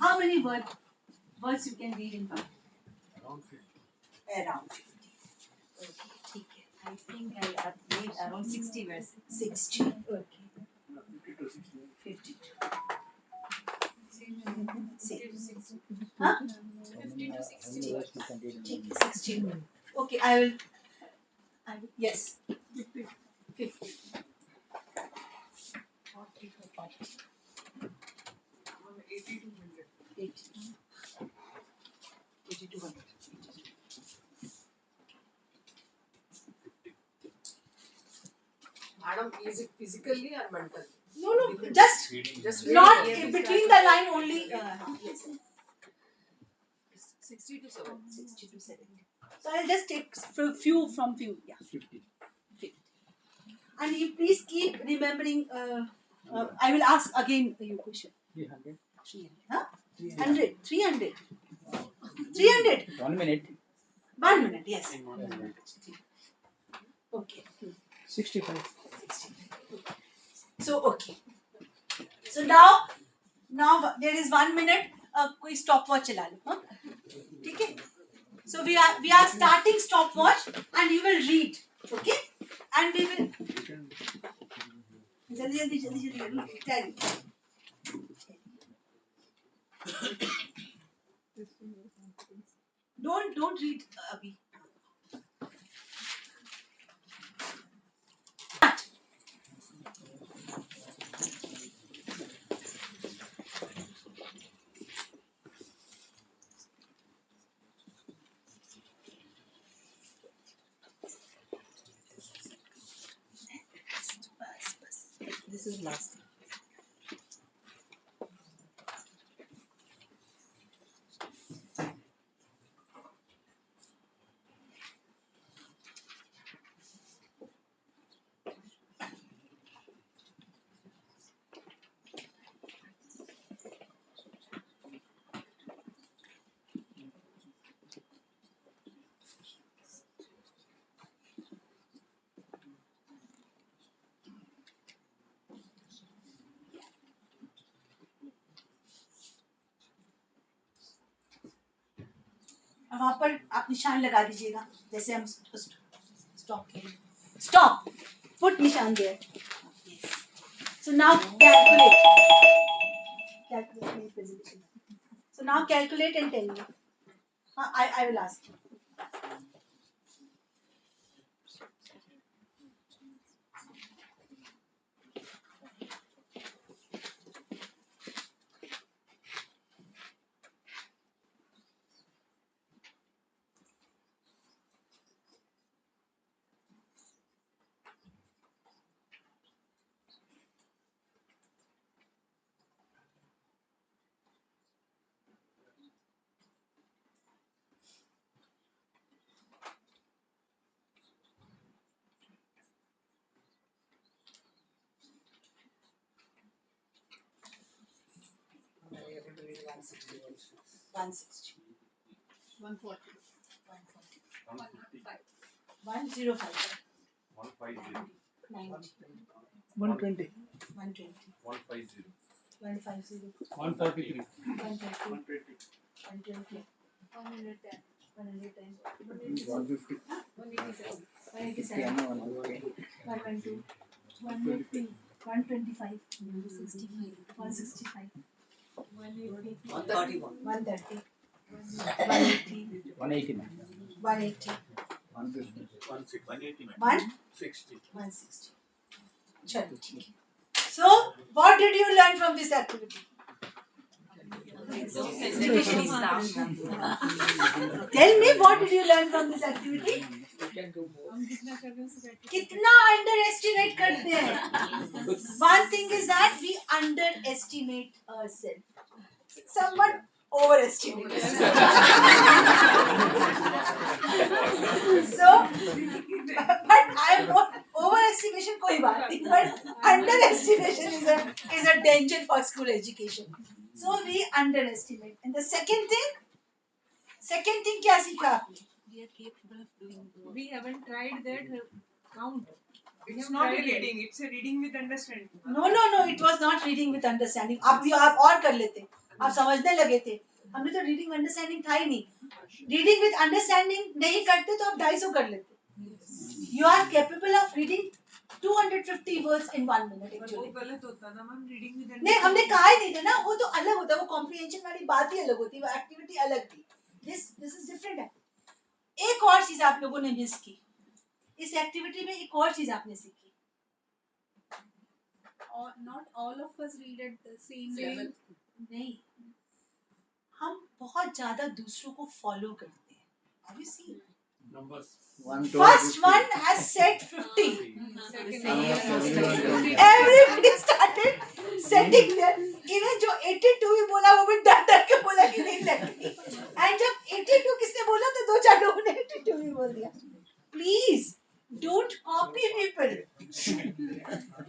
How many words you can read in 1 minute? Around 50. Okay. I think I have read around 60 words. 60. Okay. 52. Huh? 50 to 60 How words. many can read in 60 words. Okay, I will. Yes. 50. 50. 80 to 100. 80 to 100. Madam, is it physically or mentally? No, just Just not reading. in between the line only. Yes. 60 to 70. 60 to 70. So I'll just take few from few. Yeah. 50. 50. And you please keep remembering. I will ask again your question. 300. 300. Huh? 100. 300. 300. 1 minute. 1 minute. Yes. Okay. 65. So okay. So now there is 1 minute. कोई stopwatch चला लो. हाँ? ठीक है? So we are starting stopwatch and you will read. Okay? And we will. जल्दी tell. Don't read अभी. This is last. अब वहाँ पर आप निशान लगा दीजिएगा जैसे हम स्टॉप किए स्टॉप पुट निशान there so now calculate so now calculate and tell me I will ask you. I'm able to read 160 words. 160 140. 140 105 150. 90 120. 120 150. 150 143. 130 120 110. 110 150. 187. 187 150. 112 150 125 165 131. 130 180 180. 180 150. 160. 160 160. चलो ठीक है. So what did you learn from this activity? Tell me, what did you learn from this activity? हम जितना कर रहे हैं उससे better. कितना underestimate करते हैं. One thing is that we underestimate ourselves. Someone overestimates. So, but I am not overestimation कोई बात नहीं, but underestimation is a danger for school education. So we underestimate. And the second thing क्या सीखा आपने? We haven't tried that count. It's not a reading, it's a reading with understanding. No, it was not reading with understanding. आप और कर लेते, आप समझने लगे थे. हमने तो reading understanding था ही नहीं. Reading with understanding नहीं करते तो आप 250 कर लेते. You are capable of reading 250 words in 1 minute actually. वो गलत होता ना मैम, reading with नहीं हमने कहा ही नहीं था ना, वो तो अलग होता है, वो comprehension वाली बात ही अलग होती है, वो activity अलग थी. This is different है. एक और चीज आप लोगों ने मिस की. इस एक्टिविटी में एक और चीज आपने सीखी. Not all of us read at the same level. नहीं, हम बहुत ज्यादा दूसरों को फॉलो करते हैं. Have you seen? First one has said 50. Everybody started setting there. Even जो 82 भी बोला वो भी डर डर के बोला कि नहीं लगती. And जब 82 किसने बोला तो 2-4 लोगों ने 82 भी बोल दिया. Please don't copy people.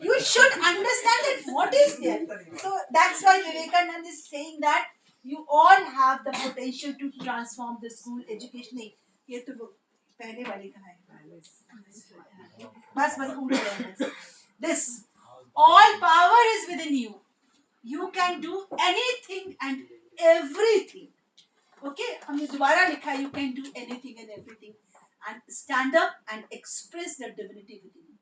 You should understand that what is there. So that's why Vivekanand is saying that you all have the potential to transform the school education. नहीं, ये तो वो पहले वाले का है. बस उड़ गया. This all power is within you. You can do anything and everything. Okay, हमने दोबारा लिखा, you can do anything and everything, and stand up and express the divinity within you.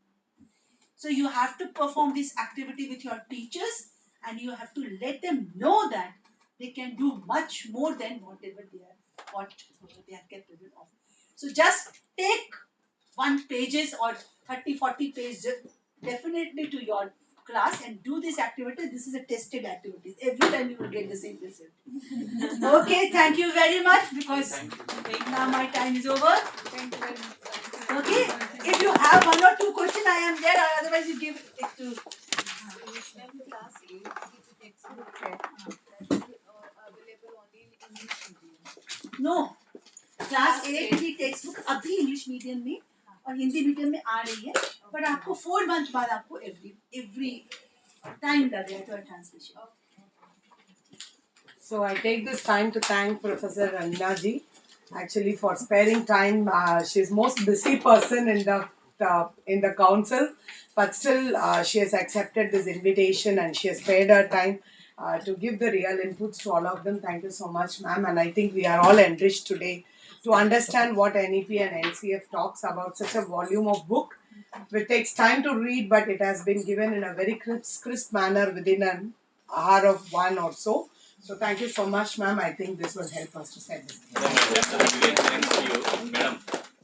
So you have to perform this activity with your teachers, and you have to let them know that they can do much more than whatever they are capable of. So just take 1 pages or 30-40 pages definitely to your class and do this activity. This is a tested activity. Every time you will get the same result. Okay, thank you very much, because now my time is over. Thank you very much. Okay, if you have 1 or 2 questions, I am there, or otherwise you give it to. Class 8 की जो textbook है, that is available only in English medium. No, class 8 की text book अभी English medium में और Hindi medium में आ रही है, पर आपको 4 मंथ बाद आपको एवरी टाइम लगेगा तो translation. So I take this time to thank Professor Ranjana ji actually for sparing time. She's most busy person in the council, but still she has accepted this invitation and she has spared her time to give the real inputs to all of them. Thank you so much, ma'am. And I think we are all enriched today to understand what NEP and NCF talks about. Such a volume of book which takes time to read, but it has been given in a very crisp manner within an hour of 1 or so. So thank you so much, ma'am. I think this will help us to set this. Million thanks to you, madam.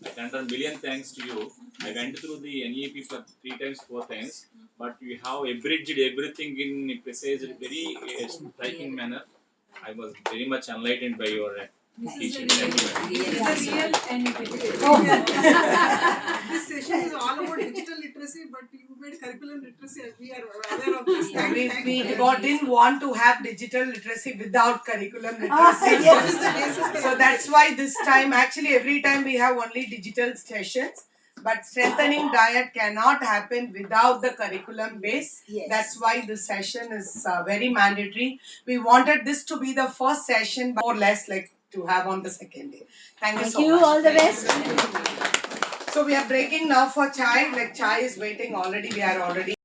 I can turn million thanks to you. I went through the NEP for 3 times, 4 times, but you have abridged everything in precise, very striking manner. I was very much enlightened by your teaching. Thank you, madam. This is the real NEP. This session is all about digital literacy, but you made curriculum literacy. We are aware of this. We didn't want to have digital literacy without curriculum literacy. So that's why this time, actually every time we have only digital sessions, but strengthening diet cannot happen without the curriculum base. Yes. That's why this session is very mandatory. We wanted this to be the first session, but more or less like to have on the second day. Thank you so much. All the best. So we are breaking now for chai. Like chai is waiting already. We are already.